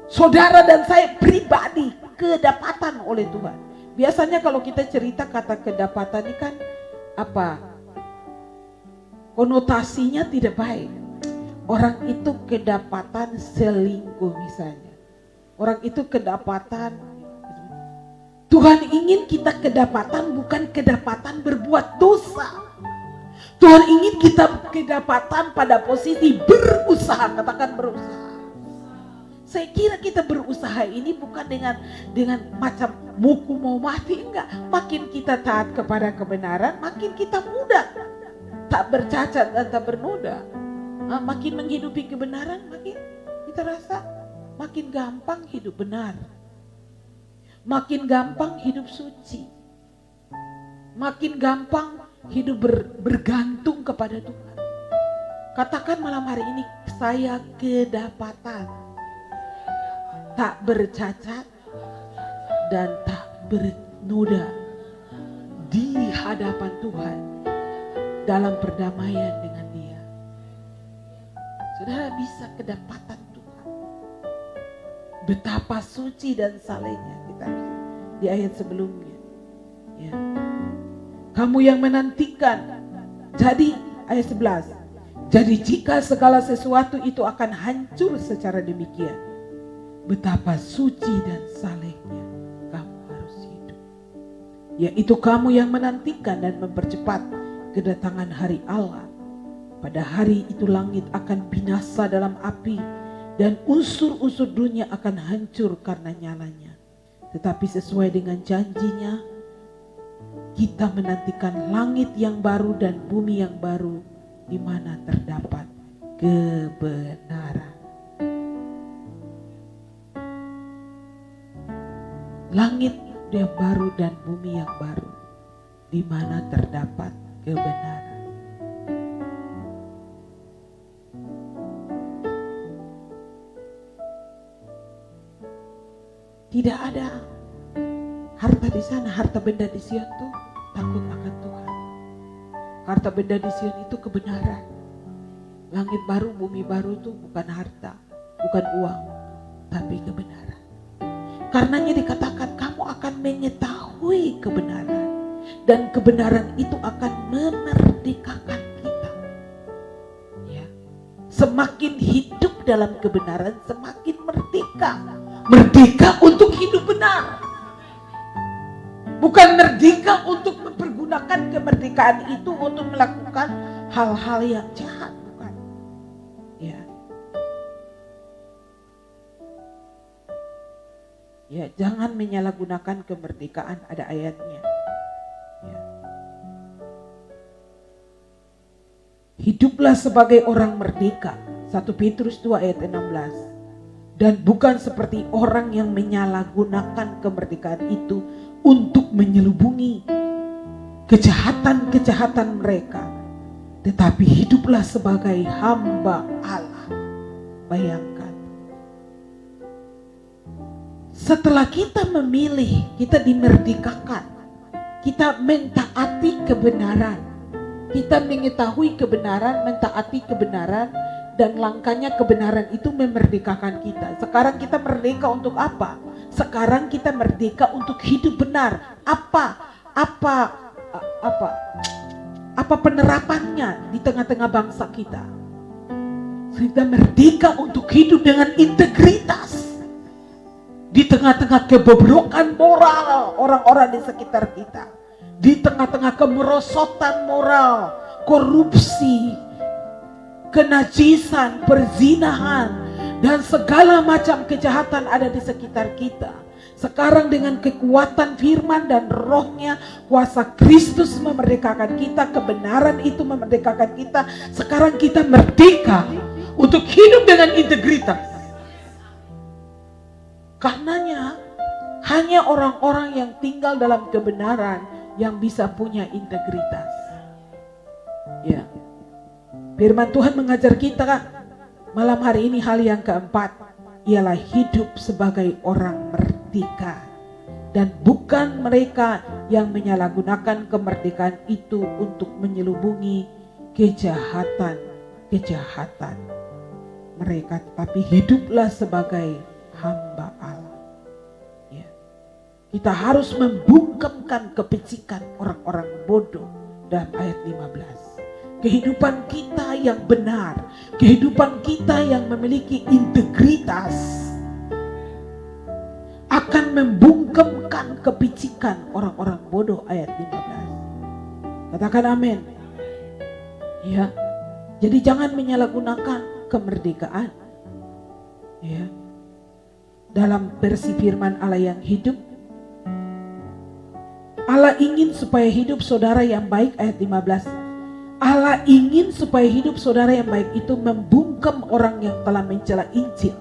Saudara dan saya pribadi kedapatan oleh Tuhan. Biasanya kalau kita cerita kata kedapatan ini kan apa? Konotasinya tidak baik. Orang itu kedapatan selingkuh misalnya. Orang itu kedapatan. Tuhan ingin kita kedapatan bukan kedapatan berbuat dosa. Tuhan ingin kita kedapatan pada posisi berusaha. Katakan berusaha. Saya kira kita berusaha ini bukan dengan macam buku mau mati, enggak. Makin kita taat kepada kebenaran, makin kita mudah. Tak bercacat dan tak bernoda. Makin menghidupi kebenaran, makin kita rasa makin gampang hidup benar. Makin gampang hidup suci. Makin gampang hidup bergantung kepada Tuhan. Katakan malam hari ini, saya kedapatan tak bercacat dan tak bernoda di hadapan Tuhan dalam perdamaian dengan Dia. Saudara bisa kedapatan Tuhan. Betapa suci dan salehnya kita di ayat sebelumnya. Ya. Kamu yang menantikan. Jadi ayat 11. Jadi jika segala sesuatu itu akan hancur secara demikian, betapa suci dan salehnya kamu harus hidup. Yaitu kamu yang menantikan dan mempercepat kedatangan hari Allah. Pada hari itu langit akan binasa dalam api dan unsur-unsur dunia akan hancur karena nyalanya. Tetapi sesuai dengan janjinya, kita menantikan langit yang baru dan bumi yang baru di mana terdapat kebenaran. Langit yang baru dan bumi yang baru di mana terdapat kebenaran. Tidak ada harta di sana, harta benda di Sion tuh takut akan Tuhan. Harta benda di Sion itu kebenaran. Langit baru, bumi baru itu bukan harta, bukan uang, tapi kebenaran. Karenanya dikatakan kamu akan mengetahui kebenaran. Dan kebenaran itu akan memerdekakan kita. Ya. Semakin hidup dalam kebenaran, semakin merdeka. Merdeka untuk hidup benar. Bukan merdeka untuk mempergunakan kemerdekaan itu untuk melakukan hal-hal yang jahat. Bukan. Ya. Ya, jangan menyalahgunakan kemerdekaan, ada ayatnya. Ya. Hiduplah sebagai orang merdeka. 1 Petrus 2 ayat 16. Dan bukan seperti orang yang menyalahgunakan kemerdekaan itu untuk menyelubungi kejahatan-kejahatan mereka. Tetapi hiduplah sebagai hamba Allah. Bayangkan. Setelah kita memilih, kita dimerdekakan, kita mentaati kebenaran, kita mengetahui kebenaran, mentaati kebenaran, dan langkahnya kebenaran itu memerdekakan kita. Sekarang kita merdeka untuk apa? Sekarang kita merdeka untuk hidup benar. Apa penerapannya di tengah-tengah bangsa kita? Kita merdeka untuk hidup dengan integritas. Di tengah-tengah kebobrokan moral orang-orang di sekitar kita. Di tengah-tengah kemerosotan moral, korupsi, kenajisan, perzinahan, dan segala macam kejahatan ada di sekitar kita. Sekarang dengan kekuatan firman dan rohnya, kuasa Kristus memerdekakan kita, kebenaran itu memerdekakan kita. Sekarang kita merdeka untuk hidup dengan integritas. Karenanya hanya orang-orang yang tinggal dalam kebenaran yang bisa punya integritas. Ya. Firman Tuhan mengajar kita malam hari ini hal yang keempat. ialah hidup sebagai orang merdeka. Dan bukan mereka yang menyalahgunakan kemerdekaan itu untuk menyelubungi kejahatan mereka, tetapi hiduplah sebagai hamba Allah. Ya. Kita harus membungkamkan kepicikan orang-orang bodoh dalam ayat 15. Kehidupan kita yang benar, kehidupan kita yang memiliki integritas akan membungkamkan kepicikan orang-orang bodoh, ayat 15. Katakan amin. Ya. Jadi jangan menyalahgunakan kemerdekaan. Ya. Dalam versi firman Allah yang hidup, Allah ingin supaya hidup saudara yang baik, ayat 15. Allah ingin supaya hidup saudara yang baik itu membungkam orang yang telah mencela Injil.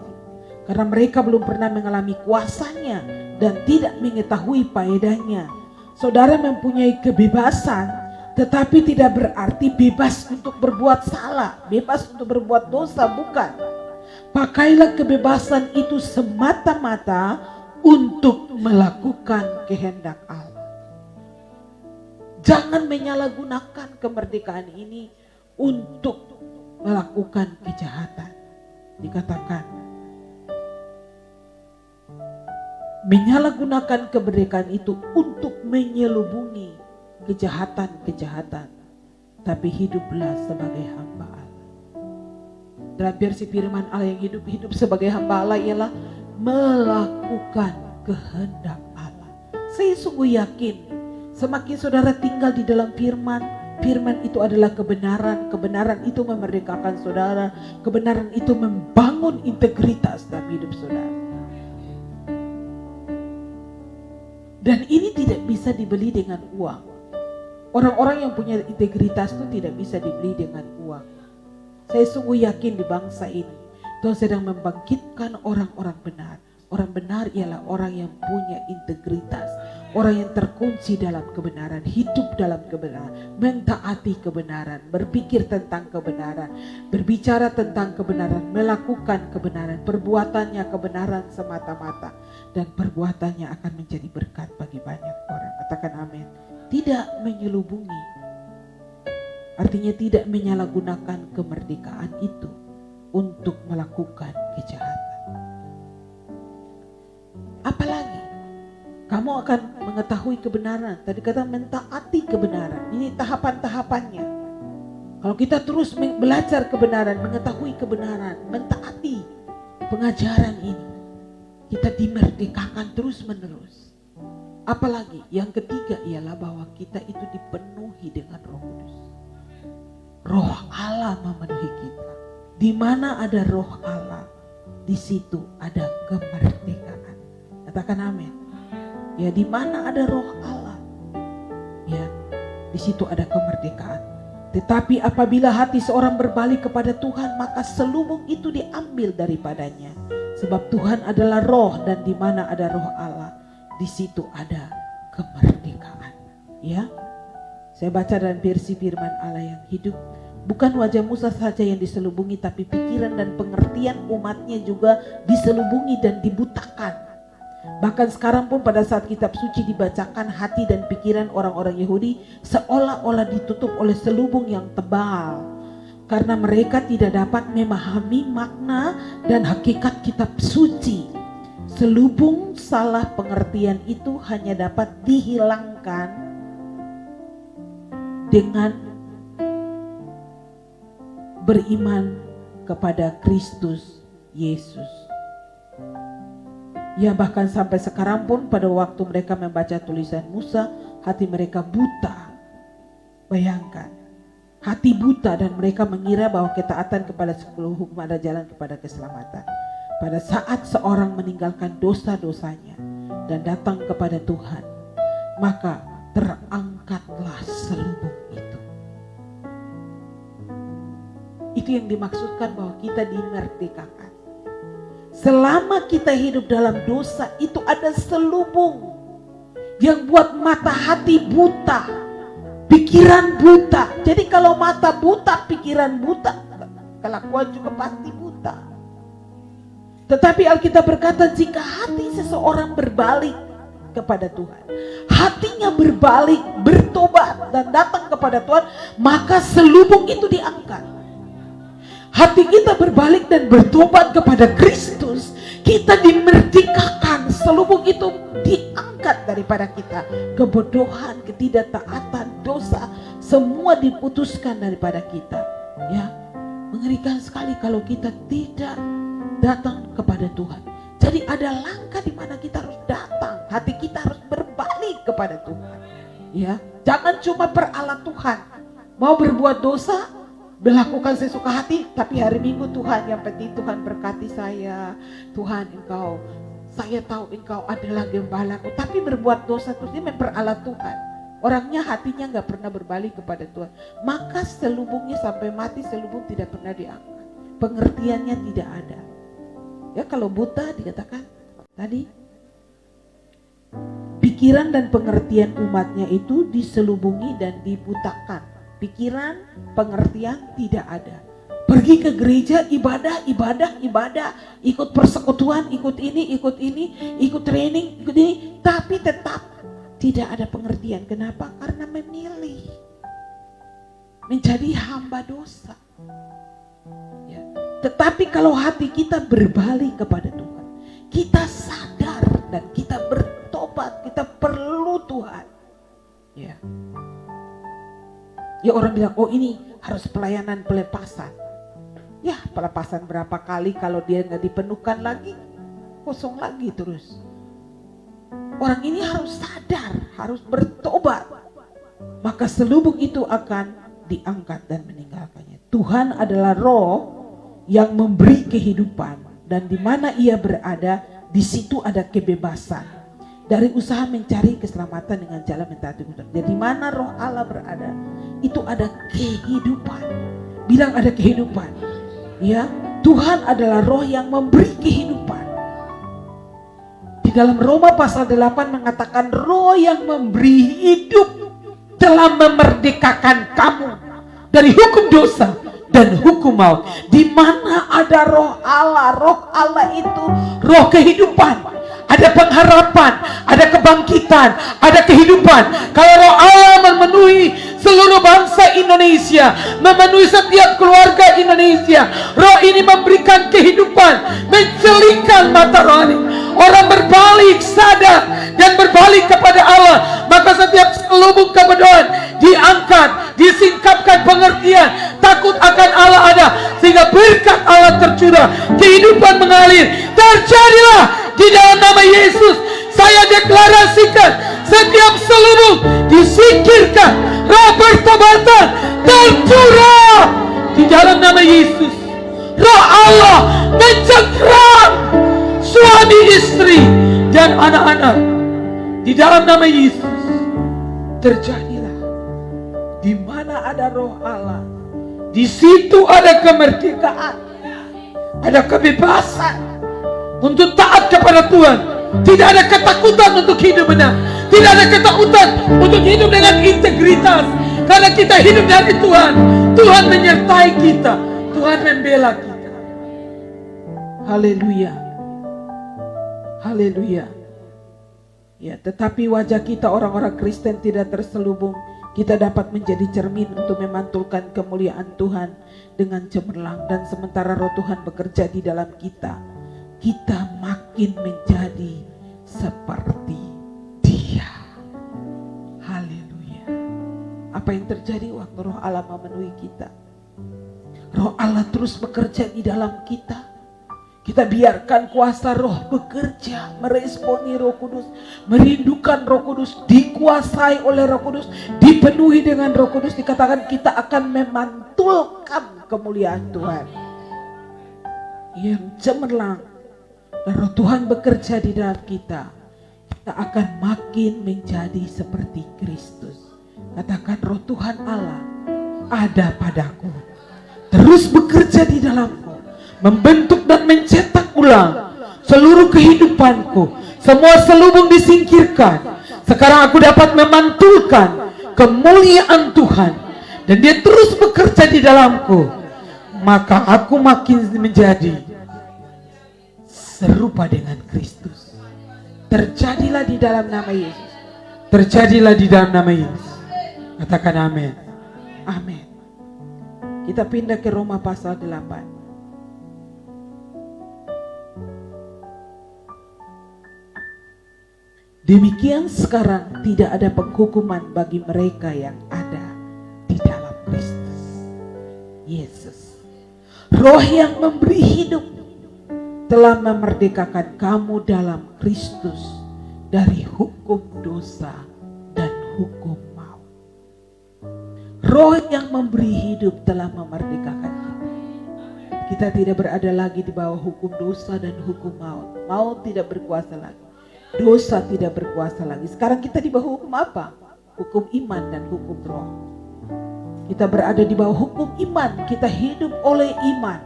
Karena mereka belum pernah mengalami kuasanya dan tidak mengetahui faedahnya. Saudara mempunyai kebebasan, tetapi tidak berarti bebas untuk berbuat salah, bebas untuk berbuat dosa, bukan. Pakailah kebebasan itu semata-mata untuk melakukan kehendak Allah. Jangan menyalahgunakan kemerdekaan ini untuk melakukan kejahatan. Dikatakan menyalahgunakan kemerdekaan itu untuk menyelubungi kejahatan-kejahatan, tapi hiduplah sebagai hamba Allah. Dalam versi firman Allah yang hidup sebagai hamba Allah ialah melakukan kehendak Allah. Saya sungguh yakin semakin saudara tinggal di dalam firman itu adalah kebenaran. Kebenaran itu memerdekakan saudara. Kebenaran itu membangun integritas dalam hidup saudara. Dan ini tidak bisa dibeli dengan uang. Orang-orang yang punya integritas itu tidak bisa dibeli dengan uang. Saya sungguh yakin di bangsa ini Tuhan sedang membangkitkan orang-orang benar. Orang benar ialah orang yang punya integritas, orang yang terkunci dalam kebenaran, hidup dalam kebenaran, mentaati kebenaran, berpikir tentang kebenaran, berbicara tentang kebenaran, melakukan kebenaran, perbuatannya kebenaran semata-mata, dan perbuatannya akan menjadi berkat bagi banyak orang. Katakan amin. Tidak menyelubungi, artinya tidak menyalahgunakan kemerdekaan itu untuk melakukan kejahatan. Apalagi kamu akan mengetahui kebenaran. Tadi kata mentaati kebenaran. Ini tahapan-tahapannya. Kalau kita terus belajar kebenaran, mengetahui kebenaran, mentaati pengajaran ini, kita dimerdekakan terus menerus. Apalagi yang ketiga ialah bahwa kita itu dipenuhi dengan Roh Kudus. Roh Allah memenuhi kita. Di mana ada Roh Allah, di situ ada kemerdekaan. Katakan amin. Ya, di mana ada Roh Allah, ya, di situ ada kemerdekaan. Tetapi apabila hati seorang berbalik kepada Tuhan, maka selubung itu diambil daripadanya. Sebab Tuhan adalah Roh, dan di mana ada Roh Allah, di situ ada kemerdekaan. Ya, saya baca dalam versi firman Allah yang hidup. Bukan wajah Musa saja yang diselubungi, tapi pikiran dan pengertian umatnya juga diselubungi dan dibutakan. Bahkan sekarang pun pada saat kitab suci dibacakan, hati dan pikiran orang-orang Yahudi seolah-olah ditutup oleh selubung yang tebal. Karena mereka tidak dapat memahami makna dan hakikat kitab suci. Selubung salah pengertian itu hanya dapat dihilangkan dengan beriman kepada Kristus Yesus. Ya, bahkan sampai sekarang pun pada waktu mereka membaca tulisan Musa, hati mereka buta. Bayangkan, hati buta, dan mereka mengira bahwa ketaatan kepada 10 hukum adalah jalan kepada keselamatan. Pada saat seorang meninggalkan dosa-dosanya dan datang kepada Tuhan, maka terangkatlah selubung itu. Itu yang dimaksudkan bahwa kita dimerdekakan. Selama kita hidup dalam dosa, itu ada selubung yang buat mata hati buta, pikiran buta. Jadi kalau mata buta, pikiran buta, kelakuan juga pasti buta. Tetapi Alkitab berkata, jika hati seseorang berbalik kepada Tuhan, hatinya berbalik, bertobat dan datang kepada Tuhan, maka selubung itu diangkat. Hati kita berbalik dan bertobat kepada Kristus, kita dimerdekakan, selubung itu diangkat daripada kita. Kebodohan, ketidaktaatan, dosa, semua diputuskan daripada kita. Ya, mengerikan sekali kalau kita tidak datang kepada Tuhan. Jadi ada langkah di mana kita harus datang, hati kita harus berbalik kepada Tuhan. Ya, jangan cuma peralat Tuhan, mau berbuat dosa, melakukan sesuka hati, tapi hari Minggu Tuhan, yang penting Tuhan berkati saya, Tuhan Engkau, saya tahu Engkau adalah gembalaku, tapi berbuat dosa terus, dia memperalat Tuhan. Orangnya hatinya nggak pernah berbalik kepada Tuhan, maka selubungnya sampai mati, selubung tidak pernah diangkat, pengertiannya tidak ada. Ya, kalau buta dikatakan tadi, pikiran dan pengertian umatnya itu diselubungi dan dibutakan. Pikiran, pengertian tidak ada. Pergi ke gereja, ibadah, ikut persekutuan, ikut ini, ikut training, ikut ini, tapi tetap tidak ada pengertian. Kenapa? Karena memilih menjadi hamba dosa. Ya. Tetapi kalau hati kita berbalik kepada Tuhan, kita sadar dan kita bertobat, kita perlu Tuhan. Ya. Ya, orang bilang, oh ini harus pelayanan pelepasan. Ya, pelepasan berapa kali kalau dia nggak dipenuhkan lagi, kosong lagi terus. Orang ini harus sadar, harus bertobat. Maka selubung itu akan diangkat dan meninggalkannya. Tuhan adalah Roh yang memberi kehidupan, dan di mana Ia berada, di situ ada kebebasan dari usaha mencari keselamatan dengan jalan mentaati Tuhan. Jadi mana Roh Allah berada, itu ada kehidupan. Bilang ada kehidupan. Ya, Tuhan adalah Roh yang memberi kehidupan. Di dalam Roma pasal 8 mengatakan, Roh yang memberi hidup telah memerdekakan kamu dari hukum dosa dan hukum maut. Di mana ada Roh Allah itu Roh kehidupan. Ada pengharapan, ada kebangkitan, ada kehidupan. Kalau Roh Allah memenuhi seluruh bangsa Indonesia, memenuhi setiap keluarga Indonesia, Roh ini memberikan kehidupan, mencelingkan mata rohani. Orang berbalik, sadar dan berbalik kepada Allah, maka setiap selubung kebodohan diangkat, disingkapkan pengertian, takut akan Allah ada, sehingga berkat Allah tercurah, kehidupan mengalir. Terjadilah di dalam nama Yesus. Saya deklarasikan, setiap selubung disingkirkan, roh pertobatan tercurah di dalam nama Yesus. Roh Allah mencengkram suami, istri, dan anak-anak di dalam nama Yesus. Terjadilah. Di mana ada Roh Allah, di situ ada kemerdekaan, ada kebebasan untuk taat kepada Tuhan. Tidak ada ketakutan untuk hidup benar, tidak ada ketakutan untuk hidup dengan integritas, karena kita hidup dari Tuhan. Tuhan menyertai kita, Tuhan membela kita. Haleluya, haleluya. Ya, tetapi wajah kita orang-orang Kristen tidak terselubung. Kita dapat menjadi cermin untuk memantulkan kemuliaan Tuhan dengan cemerlang. Dan sementara Roh Tuhan bekerja di dalam kita, kita makin menjadi seperti Dia. Haleluya. Apa yang terjadi waktu Roh Allah memenuhi kita? Roh Allah terus bekerja di dalam kita. Kita biarkan kuasa Roh bekerja, meresponi Roh Kudus, merindukan Roh Kudus, dikuasai oleh Roh Kudus, dipenuhi dengan Roh Kudus. Dikatakan kita akan memantulkan kemuliaan Tuhan yang cemerlang. Dan Roh Tuhan bekerja di dalam kita, kita akan makin menjadi seperti Kristus. Katakan, Roh Tuhan Allah ada padaku, terus bekerja di dalamku, membentuk dan mencetak ulang seluruh kehidupanku. Semua selubung disingkirkan. Sekarang aku dapat memantulkan kemuliaan Tuhan, dan Dia terus bekerja di dalamku. Maka aku makin menjadi serupa dengan Kristus. Terjadilah di dalam nama Yesus. Terjadilah di dalam nama Yesus. Katakan amin. Amin. Kita pindah ke Roma pasal 8. Demikian sekarang tidak ada penghukuman bagi mereka yang ada di dalam Kristus Yesus. Roh yang memberi hidup telah memerdekakan kamu dalam Kristus dari hukum dosa dan hukum maut. Roh yang memberi hidup telah memerdekakan kita. Kita tidak berada lagi di bawah hukum dosa dan hukum maut. Maut tidak berkuasa lagi. Dosa tidak berkuasa lagi. Sekarang kita di bawah hukum apa? Hukum iman dan hukum roh. Kita berada di bawah hukum iman. Kita hidup oleh iman.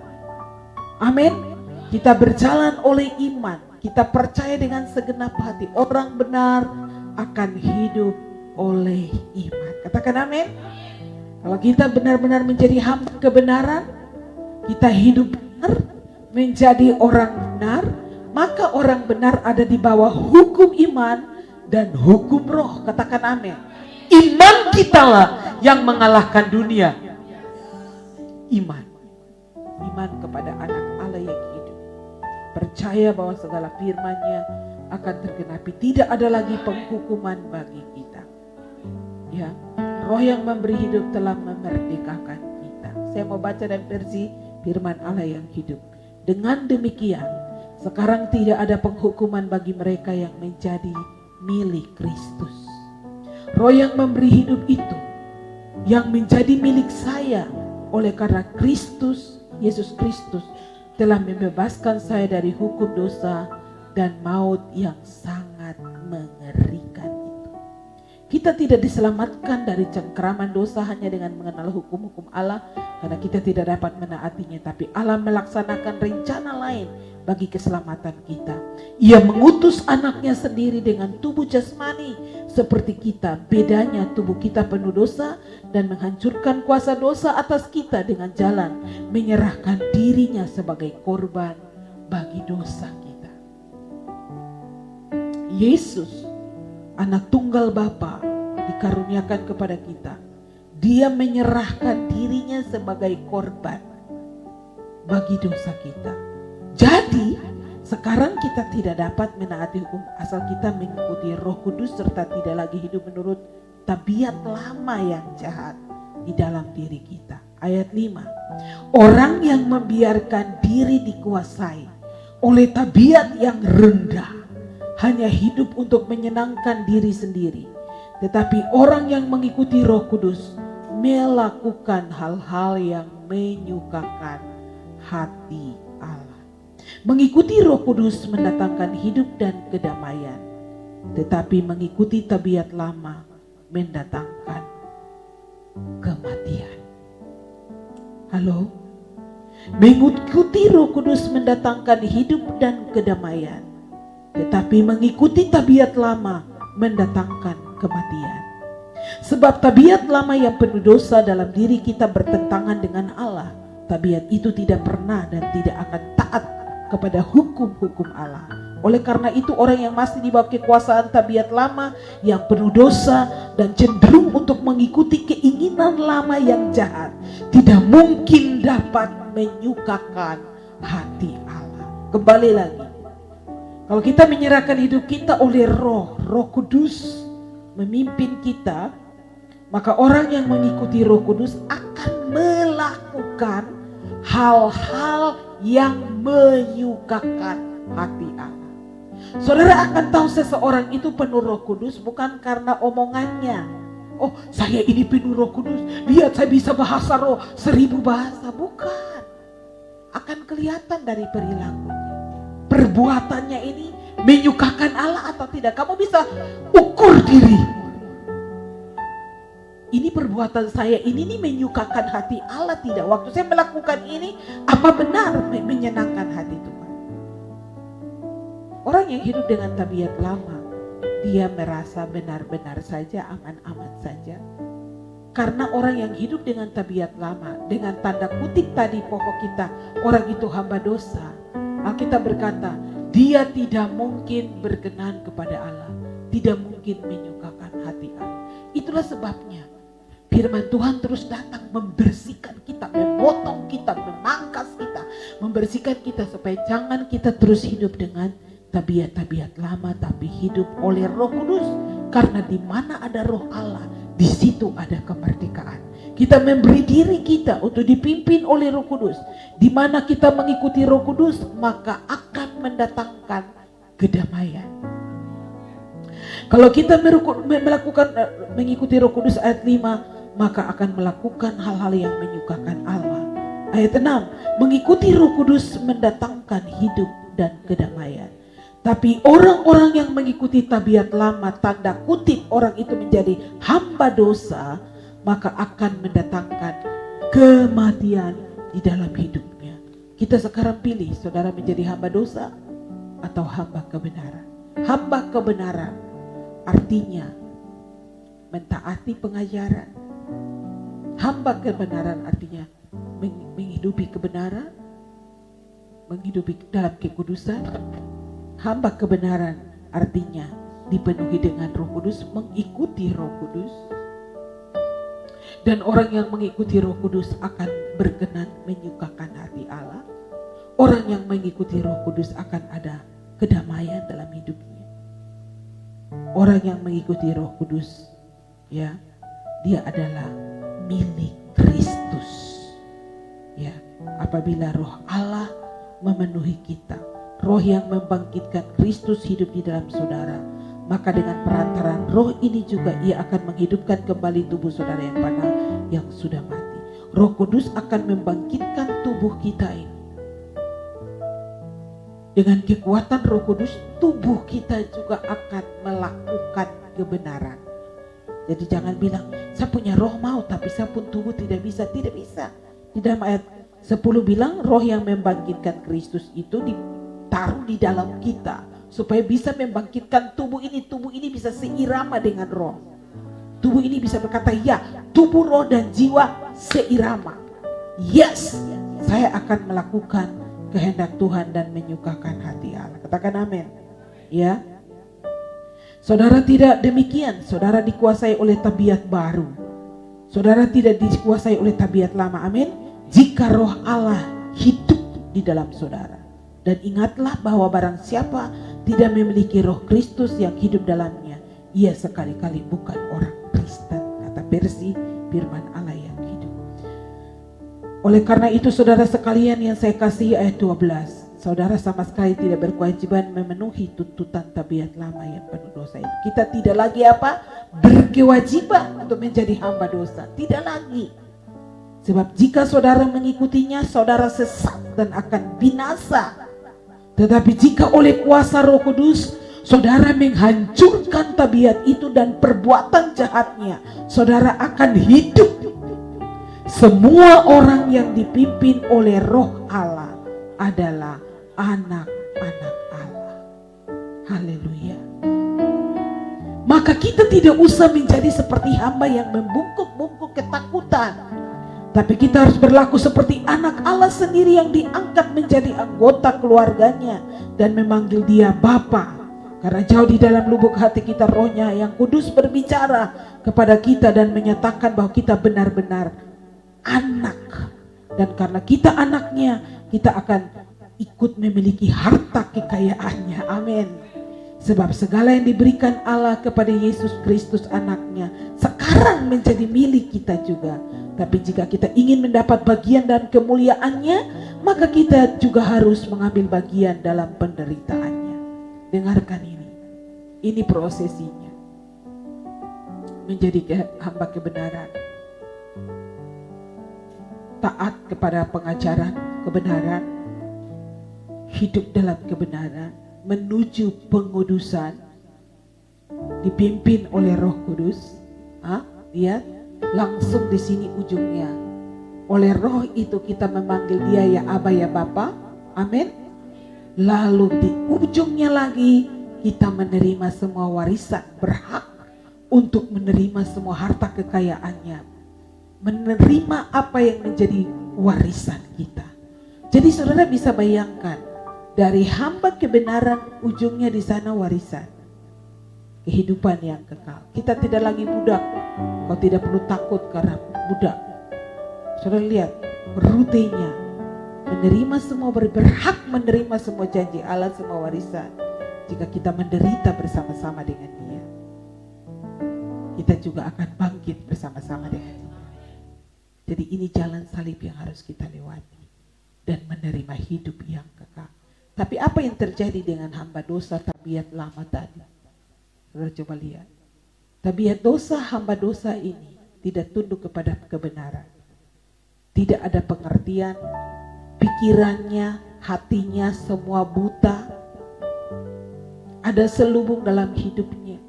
Amin. Kita berjalan oleh iman. Kita percaya dengan segenap hati. Orang benar akan hidup oleh iman. Katakan amin. Kalau kita benar-benar menjadi hamba kebenaran, kita hidup benar, menjadi orang benar, maka orang benar ada di bawah hukum iman dan hukum roh. Katakan amin. Iman kitalah yang mengalahkan dunia. Iman. Iman kepada anak Allah yang hidup. Percaya bahwa segala firman-Nya akan tergenapi. Tidak ada lagi penghukuman bagi kita. Ya, Roh yang memberi hidup telah memerdekakan kita. Saya mau baca dari versi firman Allah yang hidup. Dengan demikian, sekarang tidak ada penghukuman bagi mereka yang menjadi milik Kristus. Roh yang memberi hidup itu yang menjadi milik saya oleh karena Kristus, Yesus Kristus telah membebaskan saya dari hukum dosa dan maut yang sangat mengerikan itu. Kita tidak diselamatkan dari cengkeraman dosa hanya dengan mengenal hukum-hukum Allah karena kita tidak dapat menaatinya, tapi Allah melaksanakan rencana lain bagi keselamatan kita. Ia mengutus anaknya sendiri dengan tubuh jasmani seperti kita. Bedanya tubuh kita penuh dosa dan menghancurkan kuasa dosa atas kita dengan jalan menyerahkan dirinya sebagai korban bagi dosa kita. Yesus, anak tunggal Bapa, dikaruniakan kepada kita. Dia menyerahkan dirinya sebagai korban bagi dosa kita. Jadi sekarang kita tidak dapat menaati hukum asal kita mengikuti Roh Kudus serta tidak lagi hidup menurut tabiat lama yang jahat di dalam diri kita. Ayat 5. Orang yang membiarkan diri dikuasai oleh tabiat yang rendah hanya hidup untuk menyenangkan diri sendiri. Tetapi orang yang mengikuti Roh Kudus melakukan hal-hal yang menyukakan hati Allah. Mengikuti Roh Kudus mendatangkan hidup dan kedamaian, tetapi mengikuti tabiat lama mendatangkan kematian. Halo? Mengikuti Roh Kudus mendatangkan hidup dan kedamaian, tetapi mengikuti tabiat lama mendatangkan kematian. Sebab tabiat lama yang penuh dosa dalam diri kita bertentangan dengan Allah. Tabiat itu tidak pernah dan tidak akan taat kepada hukum-hukum Allah. Oleh karena itu orang yang masih di bawah kekuasaan tabiat lama yang penuh dosa dan cenderung untuk mengikuti keinginan lama yang jahat tidak mungkin dapat menyukakan hati Allah. Kembali lagi, kalau kita menyerahkan hidup kita oleh Roh Kudus memimpin kita, maka orang yang mengikuti Roh Kudus akan melakukan hal-hal yang menyukakan hati Allah. Saudara akan tahu seseorang itu penuh Roh Kudus bukan karena omongannya. Oh, saya ini penuh Roh Kudus, lihat saya bisa bahasa roh 1000 bahasa. Bukan. Akan kelihatan dari perilakunya. Perbuatannya ini menyukakan Allah atau tidak. Kamu bisa ukur diri. Ini perbuatan saya ini nih menyukakan hati Allah tidak? Waktu saya melakukan ini, apa benar menyenangkan hati Tuhan? Orang yang hidup dengan tabiat lama, dia merasa benar-benar saja, aman-aman saja. Karena orang yang hidup dengan tabiat lama, dengan tanda kutip tadi pokok kita, orang itu hamba dosa. Alkitab berkata, dia tidak mungkin berkenan kepada Allah, tidak mungkin menyukakan hati Allah. Itulah sebabnya firman Tuhan terus datang membersihkan kita, memotong kita, memangkas kita, membersihkan kita supaya jangan kita terus hidup dengan tabiat-tabiat lama, tapi hidup oleh Roh Kudus. Karena di mana ada Roh Allah, di situ ada kemerdekaan. Kita memberi diri kita untuk dipimpin oleh Roh Kudus. Di mana kita mengikuti Roh Kudus, maka akan mendatangkan kedamaian. Kalau kita mengikuti Roh Kudus ayat 5, maka akan melakukan hal-hal yang menyukakan Allah. Ayat 6, mengikuti Roh Kudus mendatangkan hidup dan kedamaian. Tapi orang-orang yang mengikuti tabiat lama, tanda kutip orang itu menjadi hamba dosa, maka akan mendatangkan kematian di dalam hidupnya. Kita sekarang pilih, saudara menjadi hamba dosa atau hamba kebenaran. Hamba kebenaran artinya mentaati pengajaran. Hamba kebenaran artinya menghidupi kebenaran, menghidupi dalam kekudusan. Hamba kebenaran artinya dipenuhi dengan Roh Kudus, mengikuti Roh Kudus. Dan orang yang mengikuti Roh Kudus akan berkenan menyukakan hati Allah. Orang yang mengikuti Roh Kudus akan ada kedamaian dalam hidupnya. Orang yang mengikuti Roh Kudus, ya, dia adalah milik Kristus. Ya, apabila Roh Allah memenuhi kita, Roh yang membangkitkan Kristus hidup di dalam saudara, maka dengan perantaran Roh ini juga ia akan menghidupkan kembali tubuh saudara yang panah yang sudah mati. Roh Kudus akan membangkitkan tubuh kita ini. Dengan kekuatan Roh Kudus, tubuh kita juga akan melakukan kebenaran. Jadi jangan bilang, saya punya roh mau tapi saya pun tubuh tidak bisa. Tidak bisa. Di dalam ayat 10 bilang, roh yang membangkitkan Kristus itu ditaruh di dalam kita supaya bisa membangkitkan tubuh ini bisa seirama dengan roh. Tubuh ini bisa berkata, ya, tubuh, roh dan jiwa seirama. Yes, saya akan melakukan kehendak Tuhan dan menyukakan hati Allah. Katakan amin. Ya. Saudara tidak demikian. Saudara dikuasai oleh tabiat baru. Saudara tidak dikuasai oleh tabiat lama. Amin. Jika roh Allah hidup di dalam saudara. Dan ingatlah bahwa barang siapa tidak memiliki roh Kristus yang hidup dalamnya, ia sekali-kali bukan orang Kristen. Kata versi firman Allah yang hidup. Oleh karena itu saudara sekalian yang saya kasihi, ayat 12, saudara sama sekali tidak berkewajiban memenuhi tuntutan tabiat lama yang penuh dosa itu. Kita tidak lagi berkewajiban untuk menjadi hamba dosa. Tidak lagi. Sebab jika saudara mengikutinya, saudara sesat dan akan binasa. Tetapi jika oleh kuasa Roh Kudus, saudara menghancurkan tabiat itu dan perbuatan jahatnya, saudara akan hidup. Semua orang yang dipimpin oleh Roh Allah adalah anak-anak Allah. Haleluya. Maka kita tidak usah menjadi seperti hamba yang membungkuk-bungkuk ketakutan. Tapi kita harus berlaku seperti anak Allah sendiri yang diangkat menjadi anggota keluarganya dan memanggil dia Bapa. Karena jauh di dalam lubuk hati kita rohnya yang kudus berbicara kepada kita dan menyatakan bahwa kita benar-benar anak. Dan karena kita anaknya, kita akan ikut memiliki harta kekayaannya. Amin. Sebab segala yang diberikan Allah kepada Yesus Kristus anaknya sekarang menjadi milik kita juga. Tapi jika kita ingin mendapat bagian dan kemuliaannya, maka kita juga harus mengambil bagian dalam penderitaannya. Dengarkan ini. Ini prosesinya. Menjadi hamba kebenaran. Taat kepada pengajaran kebenaran. Hidup dalam kebenaran. Menuju pengudusan. Dipimpin oleh Roh Kudus. Lihat. Langsung di sini ujungnya. Oleh roh itu kita memanggil dia ya Aba ya Bapa. Amin. Lalu di ujungnya lagi kita menerima semua warisan, berhak untuk menerima semua harta kekayaannya. Menerima apa yang menjadi warisan kita. Jadi saudara bisa bayangkan Dari hamba kebenaran ujungnya di sana warisan. Kehidupan yang kekal. Kita tidak lagi budak. Kau tidak perlu takut karena budak. Saudara lihat rutenya. Menerima semua, berhak menerima semua janji Allah, semua warisan. Jika kita menderita bersama-sama dengan Dia, kita juga akan bangkit bersama-sama dengan Dia. Jadi ini jalan salib yang harus kita lewati dan menerima hidup yang kekal. Tapi apa yang terjadi dengan hamba dosa tabiat lama tadi? Saudara coba lihat. Tabiat dosa, hamba dosa ini tidak tunduk kepada kebenaran. Tidak ada pengertian, pikirannya, hatinya semua buta. Ada selubung dalam hidupnya.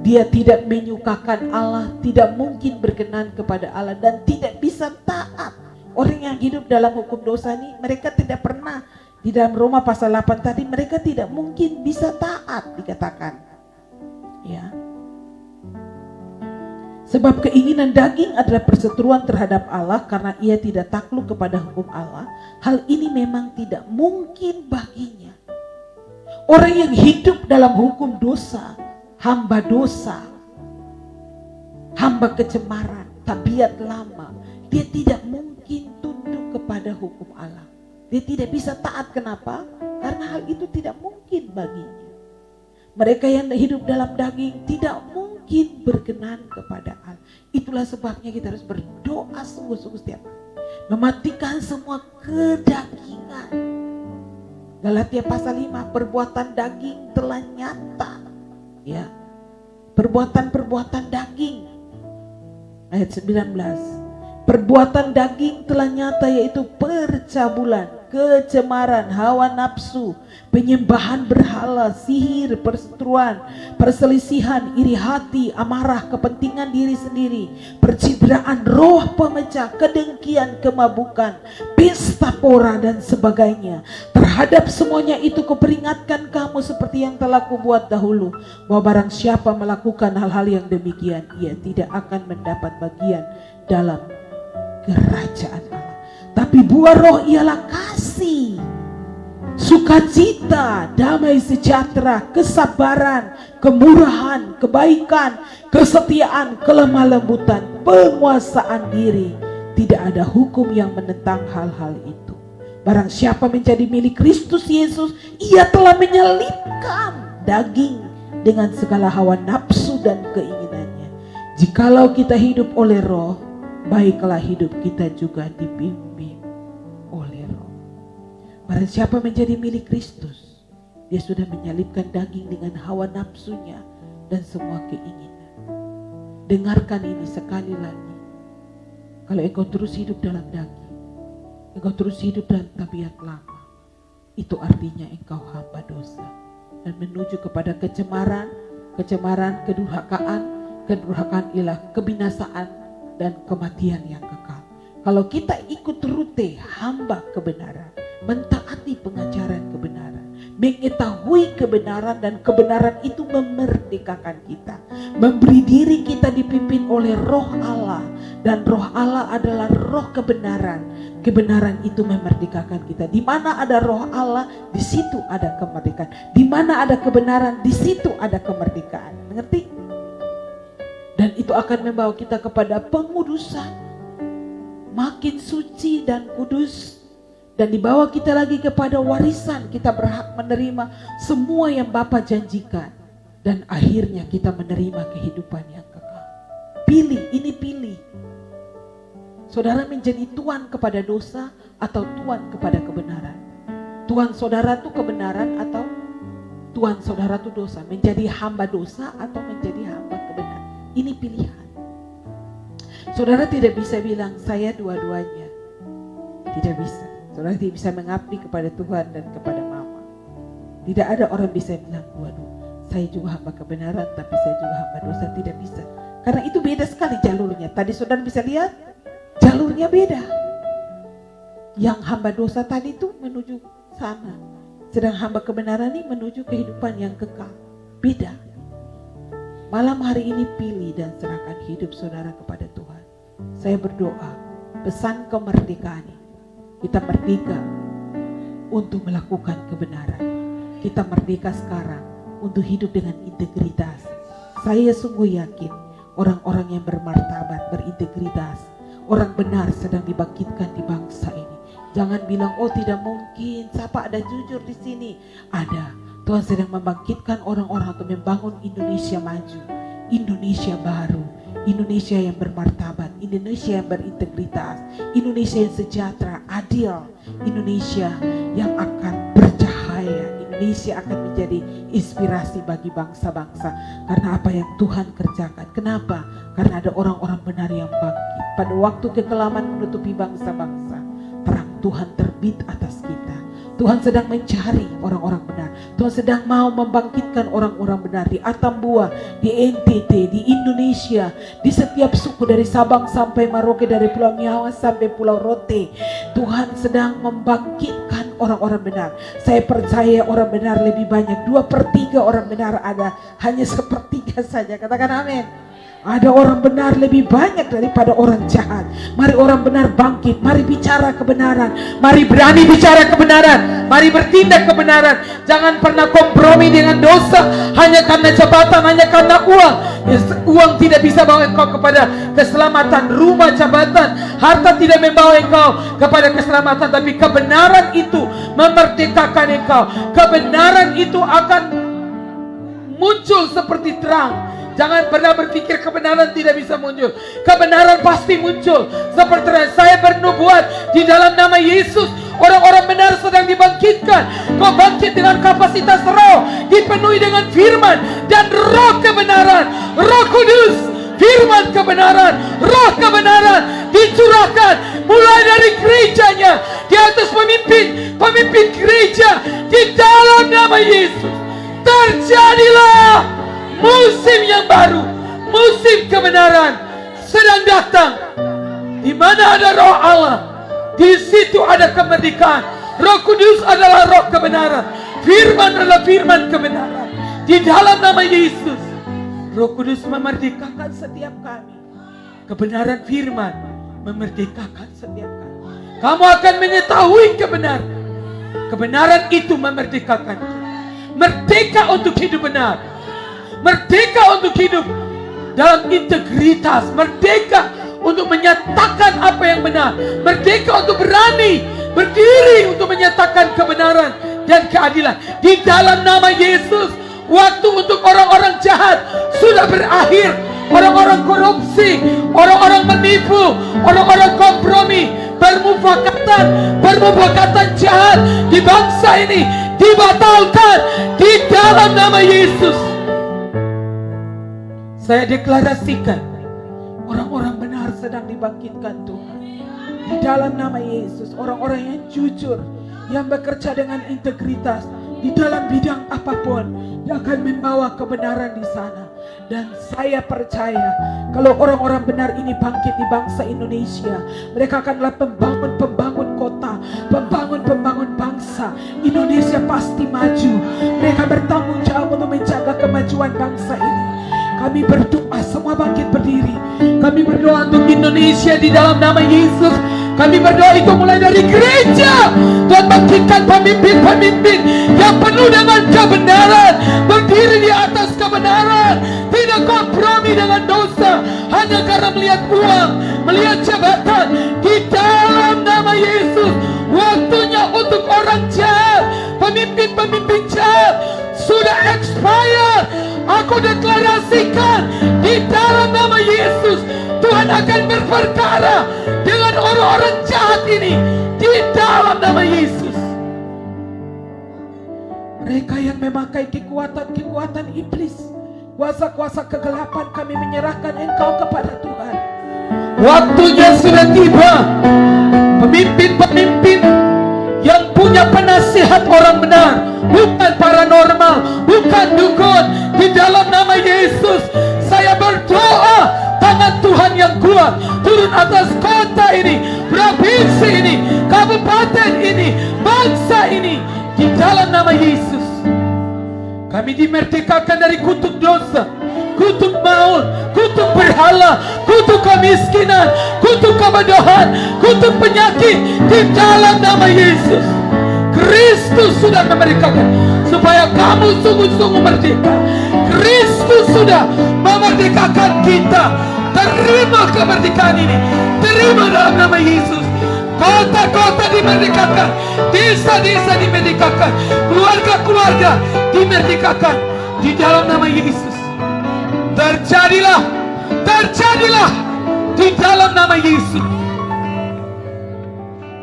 Dia tidak menyukakan Allah, tidak mungkin berkenan kepada Allah dan tidak bisa taat. Orang yang hidup dalam hukum dosa ini, mereka tidak pernah, di dalam Roma pasal 8 tadi, mereka tidak mungkin bisa taat dikatakan. Ya. Sebab keinginan daging adalah perseteruan terhadap Allah karena ia tidak takluk kepada hukum Allah. Hal ini memang tidak mungkin baginya. Orang yang hidup dalam hukum dosa, hamba dosa, hamba kecemaran, tabiat lama, dia tidak mungkin tunduk kepada hukum Allah. Dia tidak bisa taat. Kenapa? Karena hal itu tidak mungkin baginya. Mereka yang hidup dalam daging tidak mungkin berkenan kepada Allah. Itulah sebabnya kita harus berdoa sungguh-sungguh setiap hari. Mematikan semua kedagingan. Galatia pasal 5, perbuatan daging telah nyata. Ya. Perbuatan-perbuatan daging. Ayat 19. Perbuatan daging telah nyata, yaitu percabulan, kecemaran, hawa nafsu, penyembahan berhala, sihir, perseteruan, perselisihan, iri hati, amarah, kepentingan diri sendiri, percidraan, roh pemecah, kedengkian, kemabukan, pesta pora dan sebagainya. Terhadap semuanya itu kuperingatkan kamu seperti yang telah kubuat dahulu, bahwa barang siapa melakukan hal-hal yang demikian, ia tidak akan mendapat bagian dalam kerajaan Allah. Tapi buah roh ialah kasih, sukacita, damai sejahtera, kesabaran, kemurahan, kebaikan, kesetiaan, kelemah lembutan, penguasaan diri. Tidak ada hukum yang menentang hal-hal itu. Barang siapa menjadi milik Kristus Yesus, ia telah menyelipkan daging dengan segala hawa nafsu dan keinginannya. Jikalau kita hidup oleh roh, baiklah hidup kita juga dibimbing oleh roh. Barang siapa menjadi milik Kristus, dia sudah menyalipkan daging dengan hawa nafsunya dan semua keinginan. Dengarkan ini sekali lagi. Kalau engkau terus hidup dalam daging, engkau terus hidup dalam tabiat lama, itu artinya engkau hamba dosa dan menuju kepada kecemaran, kedurhakaan ialah kebinasaan dan kematian yang kekal. Kalau kita ikut rute hamba kebenaran, mentaati pengajaran kebenaran, mengetahui kebenaran, dan kebenaran itu memerdekakan kita, memberi diri kita dipimpin oleh roh Allah, dan roh Allah adalah roh kebenaran. Kebenaran itu memerdekakan kita. Di mana ada roh Allah, di situ ada kemerdekaan. Di mana ada kebenaran, di situ ada kemerdekaan. Mengerti? Dan itu akan membawa kita kepada pengudusan, makin suci dan kudus. Dan dibawa kita lagi kepada warisan. Kita berhak menerima semua yang Bapa janjikan. Dan akhirnya kita menerima kehidupan yang kekal. Pilih, ini pilih. Saudara menjadi tuan kepada dosa atau tuan kepada kebenaran? Tuan saudara itu kebenaran atau tuan saudara itu dosa? Menjadi hamba dosa atau menjadi hamba kebenaran? Ini pilihan. Saudara tidak bisa bilang saya dua-duanya. Tidak bisa. Saudara tidak bisa mengabdi kepada Tuhan dan kepada Mama. Tidak ada orang bisa bilang dua-dua. Saya juga hamba kebenaran tapi saya juga hamba dosa. Tidak bisa. Karena itu beda sekali jalurnya. Tadi saudara bisa lihat jalurnya beda. Yang hamba dosa tadi itu menuju sana. Sedang hamba kebenaran ini menuju kehidupan yang kekal. Beda. Malam hari ini pilih dan serahkan hidup saudara kepada Tuhan. Saya berdoa, pesan kemerdekaan ini. Kita merdeka untuk melakukan kebenaran. Kita merdeka sekarang untuk hidup dengan integritas. Saya sungguh yakin orang-orang yang bermartabat, berintegritas, orang benar sedang dibangkitkan di bangsa ini. Jangan bilang, oh tidak mungkin, siapa ada jujur di sini? Ada. Tuhan sedang membangkitkan orang-orang untuk membangun Indonesia maju, Indonesia baru, Indonesia yang bermartabat, Indonesia yang berintegritas, Indonesia yang sejahtera, adil, Indonesia yang akan bercahaya, Indonesia akan menjadi inspirasi bagi bangsa-bangsa. Karena apa yang Tuhan kerjakan. Kenapa? Karena ada orang-orang benar yang bangkit. Pada waktu kekelaman menutupi bangsa-bangsa, terang Tuhan terbit atas kita. Tuhan sedang mencari orang-orang benar. Tuhan sedang mau membangkitkan orang-orang benar di Atambua, di NTT, di Indonesia, di setiap suku dari Sabang sampai Merauke, dari Pulau Niawa sampai Pulau Rote. Tuhan sedang membangkitkan orang-orang benar. Saya percaya orang benar lebih banyak. 2/3 orang benar ada, hanya 1/3 saja. Katakan amin. Ada orang benar lebih banyak daripada orang jahat. Mari orang benar bangkit. Mari bicara kebenaran. Mari berani bicara kebenaran. Mari bertindak kebenaran. Jangan pernah kompromi dengan dosa hanya karena jabatan, hanya karena uang. Uang tidak bisa bawa engkau kepada keselamatan. Rumah, jabatan, harta tidak membawa engkau kepada keselamatan. Tapi kebenaran itu memerdekakan engkau. Kebenaran itu akan muncul seperti terang. Jangan pernah berpikir kebenaran tidak bisa muncul. Kebenaran pasti muncul. Seperti saya bernubuat di dalam nama Yesus, orang-orang benar sedang dibangkitkan. Kau bangkit dengan kapasitas roh, dipenuhi dengan firman dan roh kebenaran. Roh Kudus, firman kebenaran, roh kebenaran dicurahkan mulai dari gerejanya, di atas pemimpin gereja, di dalam nama Yesus. Terjadilah musim yang baru, musim kebenaran sedang datang. Di mana ada roh Allah, di situ ada kemerdekaan. Roh Kudus adalah roh kebenaran. Firman adalah firman kebenaran. Di dalam nama Yesus, Roh Kudus memerdekakan setiap kami. Kebenaran firman memerdekakan setiap kami. Kamu akan mengetahui kebenaran. Kebenaran itu memerdekakan. Merdeka untuk hidup benar. Merdeka untuk hidup dalam integritas. Merdeka untuk menyatakan apa yang benar. Merdeka untuk berani berdiri untuk menyatakan kebenaran dan keadilan. Di dalam nama Yesus, waktu untuk orang-orang jahat sudah berakhir. Orang-orang korupsi, orang-orang menipu, orang-orang kompromi, bermufakatan jahat di bangsa ini dibatalkan di dalam nama Yesus. Saya deklarasikan, orang-orang benar sedang dibangkitkan Tuhan. Di dalam nama Yesus, orang-orang yang jujur, yang bekerja dengan integritas, di dalam bidang apapun, yang akan membawa kebenaran di sana. Dan saya percaya, kalau orang-orang benar ini bangkit di bangsa Indonesia, mereka akanlah pembangun kota, pembangun bangsa. Indonesia pasti maju. Mereka bertanggung jawab untuk menjaga kemajuan bangsa ini. Kami berdoa, semua bangkit berdiri. Kami berdoa untuk Indonesia di dalam nama Yesus. Kami berdoa itu mulai dari gereja. Tuhan bangkitkan pemimpin-pemimpin yang penuh dengan kebenaran, berdiri di atas kebenaran, tidak kompromi dengan dosa hanya karena melihat uang, melihat jabatan. Di dalam nama Yesus, waktunya untuk orang jahat, pemimpin-pemimpin jahat sudah expired. Aku deklarasikan di dalam nama Yesus, Tuhan akan berperkara dengan orang-orang jahat ini di dalam nama Yesus. Mereka yang memakai kekuatan iblis, kuasa-kuasa kegelapan, kami menyerahkan engkau kepada Tuhan. Waktunya sudah tiba. Pemimpin-pemimpin yang punya penasihat orang benar, bukan paranormal, bukan dukun, di dalam nama Yesus saya berdoa, tangan Tuhan yang kuat turun atas kota ini, provinsi ini, kabupaten ini, bangsa ini, di dalam nama Yesus. Kami dimerdekakan dari kutuk dosa, kutuk maut, kutuk berhala, kutuk kemiskinan, kutuk kebodohan, kutuk penyakit, di dalam nama Yesus. Kristus sudah memerdekakan supaya kamu sungguh-sungguh merdeka. Kristus sudah memerdekakan kita. Terima kemerdekaan ini, terima dalam nama Yesus. Kota-kota dimerdekakan, desa-desa dimerdekakan, keluarga-keluarga dimerdekakan di dalam nama Yesus. Terjadilah di dalam nama Yesus.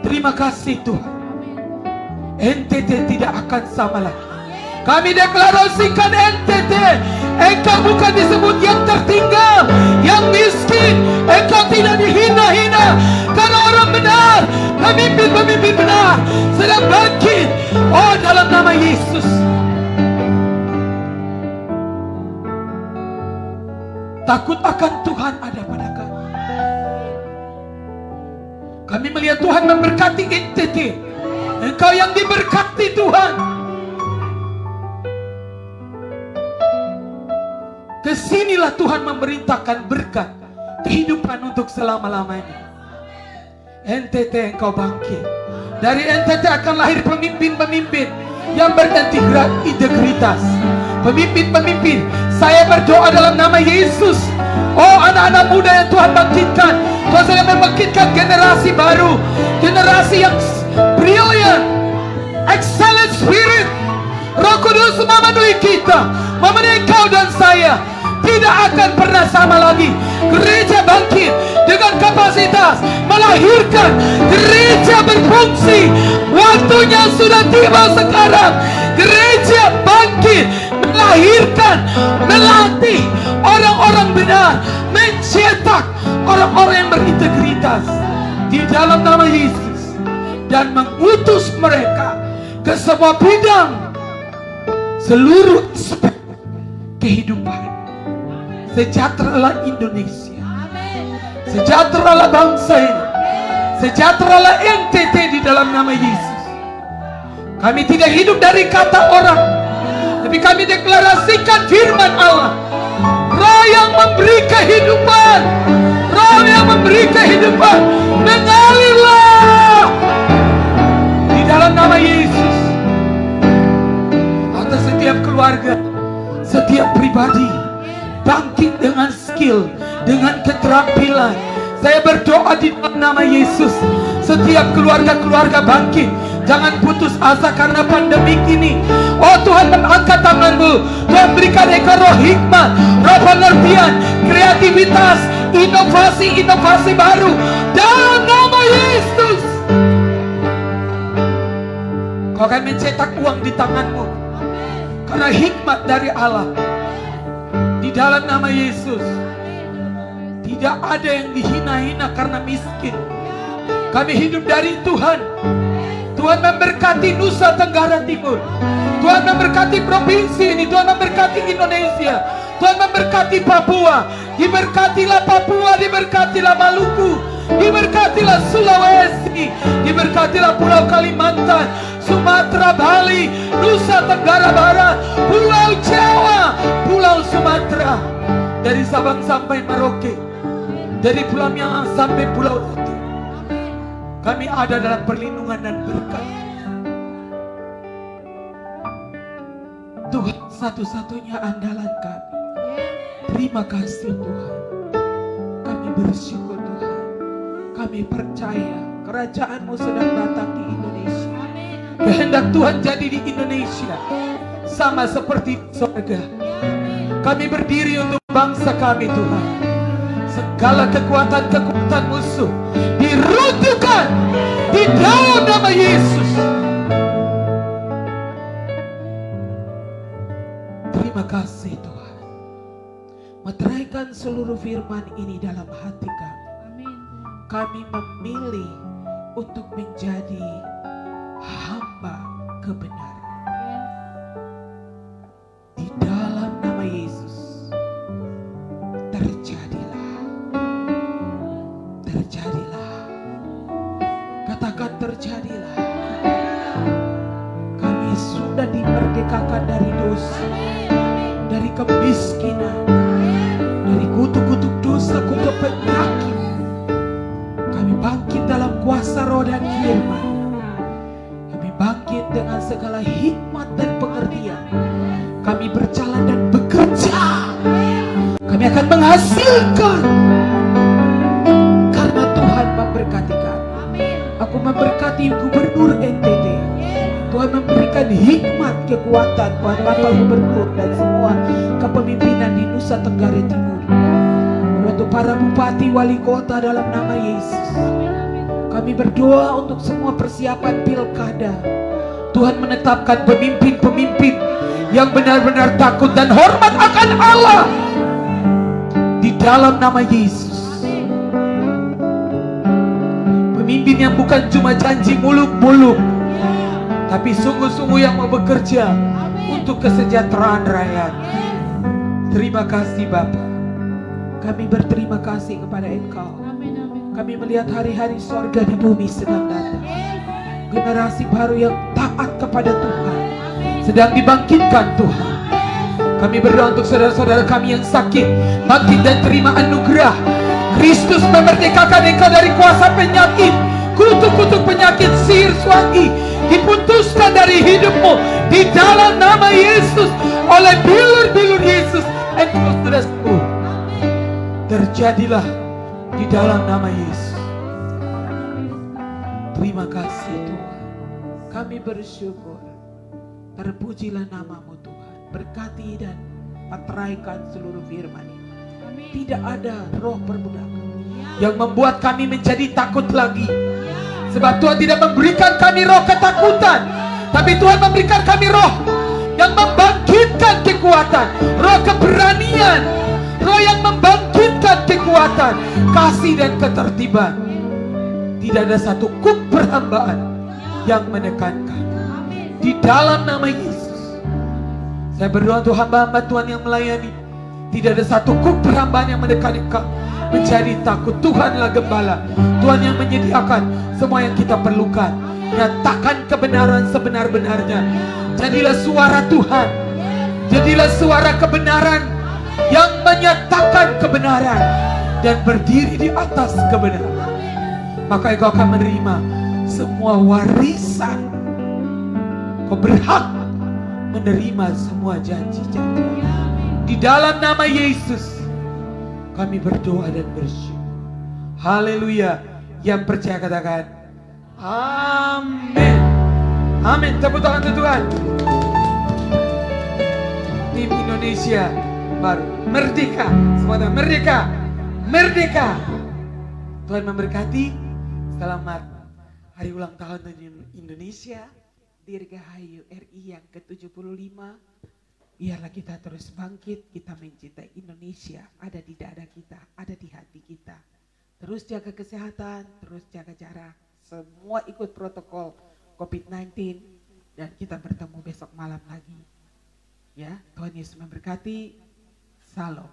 Terima kasih Tuhan. NTT tidak akan sama lagi. Kami deklarasikan NTT, engkau bukan disebut yang tertinggal, yang miskin. Engkau tidak dihina-hina, karena orang benar, pemimpin-pemimpin benar sedang bangkit. Oh, dalam nama Yesus. Takut akan Tuhan ada pada kami. Kami melihat Tuhan memberkati NTT. Engkau yang diberkati Tuhan. Kesinilah Tuhan memerintahkan berkat kehidupan untuk selama-lamanya. NTT engkau bangkit. Dari NTT akan lahir pemimpin-pemimpin yang berintegritas. Pemimpin-pemimpin, saya berdoa dalam nama Yesus. Oh, anak-anak muda yang Tuhan bangkitkan, Tuhan sedang membangkitkan generasi baru, generasi yang brilliant, excellent spirit. Roh Kudus memenuhi kita, memenuhi kau dan saya. Tidak akan pernah sama lagi. Gereja bangkit dengan kapasitas melahirkan. Gereja berfungsi. Waktunya sudah tiba sekarang. Gereja bangkit melahirkan, melatih orang-orang benar, mencetak orang-orang yang berintegritas di dalam nama Yesus, dan mengutus mereka ke semua bidang, seluruh aspek kehidupan. Sejahteralah Indonesia, sejahteralah bangsa ini, sejahteralah NTT di dalam nama Yesus. Kami tidak hidup dari kata orang, tapi kami deklarasikan firman Allah. Roh yang memberi kehidupan, Roh yang memberi kehidupan, mengalirlah di dalam nama Yesus atas setiap keluarga, setiap pribadi. Bangkit dengan skill, dengan keterampilan. Saya berdoa di dalam nama Yesus, setiap keluarga-keluarga bangkit. Jangan putus asa karena pandemi ini. Oh Tuhan, angkat tanganmu. Tuhan berikan engkau roh hikmat, roh pengertian, kreativitas, inovasi-inovasi baru dalam nama Yesus. Kau akan mencetak uang di tanganmu karena hikmat dari Allah. Di dalam nama Yesus, tidak ada yang dihina-hina karena miskin. Kami hidup dari Tuhan. Tuhan memberkati Nusa Tenggara Timur. Tuhan memberkati provinsi ini. Tuhan memberkati Indonesia. Tuhan memberkati Papua. Diberkatilah Papua, diberkatilah Maluku, diberkatilah Sulawesi, diberkatilah Pulau Kalimantan, Sumatera, Bali, Nusa Tenggara Barat, Pulau Jawa, Pulau Sumatera, dari Sabang sampai Merauke, dari Pulau Miangas sampai Pulau Rote. Kami ada dalam perlindungan dan berkat Tuhan, satu-satunya andalan kami. Terima kasih Tuhan. Kami bersyukur Tuhan. Kami percaya kerajaan-Mu sedang datang di Indonesia. Kehendak Tuhan jadi di Indonesia sama seperti surga. Kami berdiri untuk bangsa kami Tuhan. Segala kekuatan-kekuatan musuh diruntuhkan di dalam nama Yesus. Terima kasih Tuhan. Meteraikan seluruh firman ini dalam hati kami. Kami memilih untuk menjadi hamba kebenaran. Di dalam nama Yesus, terjadilah. Terjadilah. Katakan terjadilah. Kami sudah dimerdekakan dari dosa, dari kemiskinan, dari kutuk-kutuk dosa, kutuk penyakit. Kami bangkit dalam kuasa roh dan firman. Kami bangkit dengan segala hikmat dan pengertian. Kami berjalan dan bekerja. Kami akan menghasilkan karena Tuhan memberkati kami. Aku memberkati Gubernur NTT. Tuhan memberikan hikmat, kekuatan buat Bapak Gubernur dan semua kepemimpinan di Nusa Tenggara Timur. Untuk para bupati, wali kota dalam nama Yesus. Kami berdoa untuk semua persiapan pilkada. Tuhan menetapkan pemimpin-pemimpin yang benar-benar takut dan hormat akan Allah di dalam nama Yesus. Pemimpin yang bukan cuma janji muluk-muluk, tapi sungguh-sungguh yang mau bekerja untuk kesejahteraan rakyat. Terima kasih Bapak. Kami berterima kasih kepada Engkau. Kami melihat hari-hari sorga di bumi sedang datang. Generasi baru yang taat kepada Tuhan sedang dibangkitkan Tuhan. Kami berdoa untuk saudara-saudara kami yang sakit, bangkit dan terima anugerah. Kristus memerdekakan engkau dari kuasa penyakit. Kutuk-kutuk penyakit sihir swangi diputuskan dari hidupmu di dalam nama Yesus. Oleh bilur-bilur Yesus engkau sudah sembuh. Terjadilah di dalam nama Yesus. Terima kasih Tuhan. Kami bersyukur. Terpujilah namamu Tuhan. Berkati dan patraikan seluruh firman ini. Tidak ada roh perbudakan yang membuat kami menjadi takut lagi. Sebab Tuhan tidak memberikan kami roh ketakutan, tapi Tuhan memberikan kami roh yang membangkitkan kekuatan, roh keberanian, roh yang membangkitkan kekuatan, kasih dan ketertiban. Tidak ada satu kuk perhambaan yang menekan kami. Di dalam nama Yesus, saya berdoa untuk hamba-hamba Tuhan yang melayani. Tidak ada satu kuk perhambaan yang menekan engkau menjadi takut. Tuhanlah gembala, Tuhan yang menyediakan semua yang kita perlukan. Nyatakan kebenaran sebenar-benarnya. Jadilah suara Tuhan, jadilah suara kebenaran yang menyatakan kebenaran dan berdiri di atas kebenaran. Maka engkau akan menerima semua warisan. Kau berhak menerima semua janji-janji. Di dalam nama Yesus kami berdoa dan bersyukur. Haleluya. Yang percaya katakan amin. Amin. Tepuk tangan untuk Tuhan. Tim Indonesia baru merdeka. Semuanya merdeka. Merdeka. Tuhan memberkati. Selamat hari ulang tahun Indonesia. Dirgahayu RI yang ke-75. Biarlah kita terus bangkit, kita mencintai Indonesia, ada di dada kita, ada di hati kita. Terus jaga kesehatan, terus jaga jarak, semua ikut protokol COVID-19 dan kita bertemu besok malam lagi. Ya, Tuhan Yesus memberkati. Salam.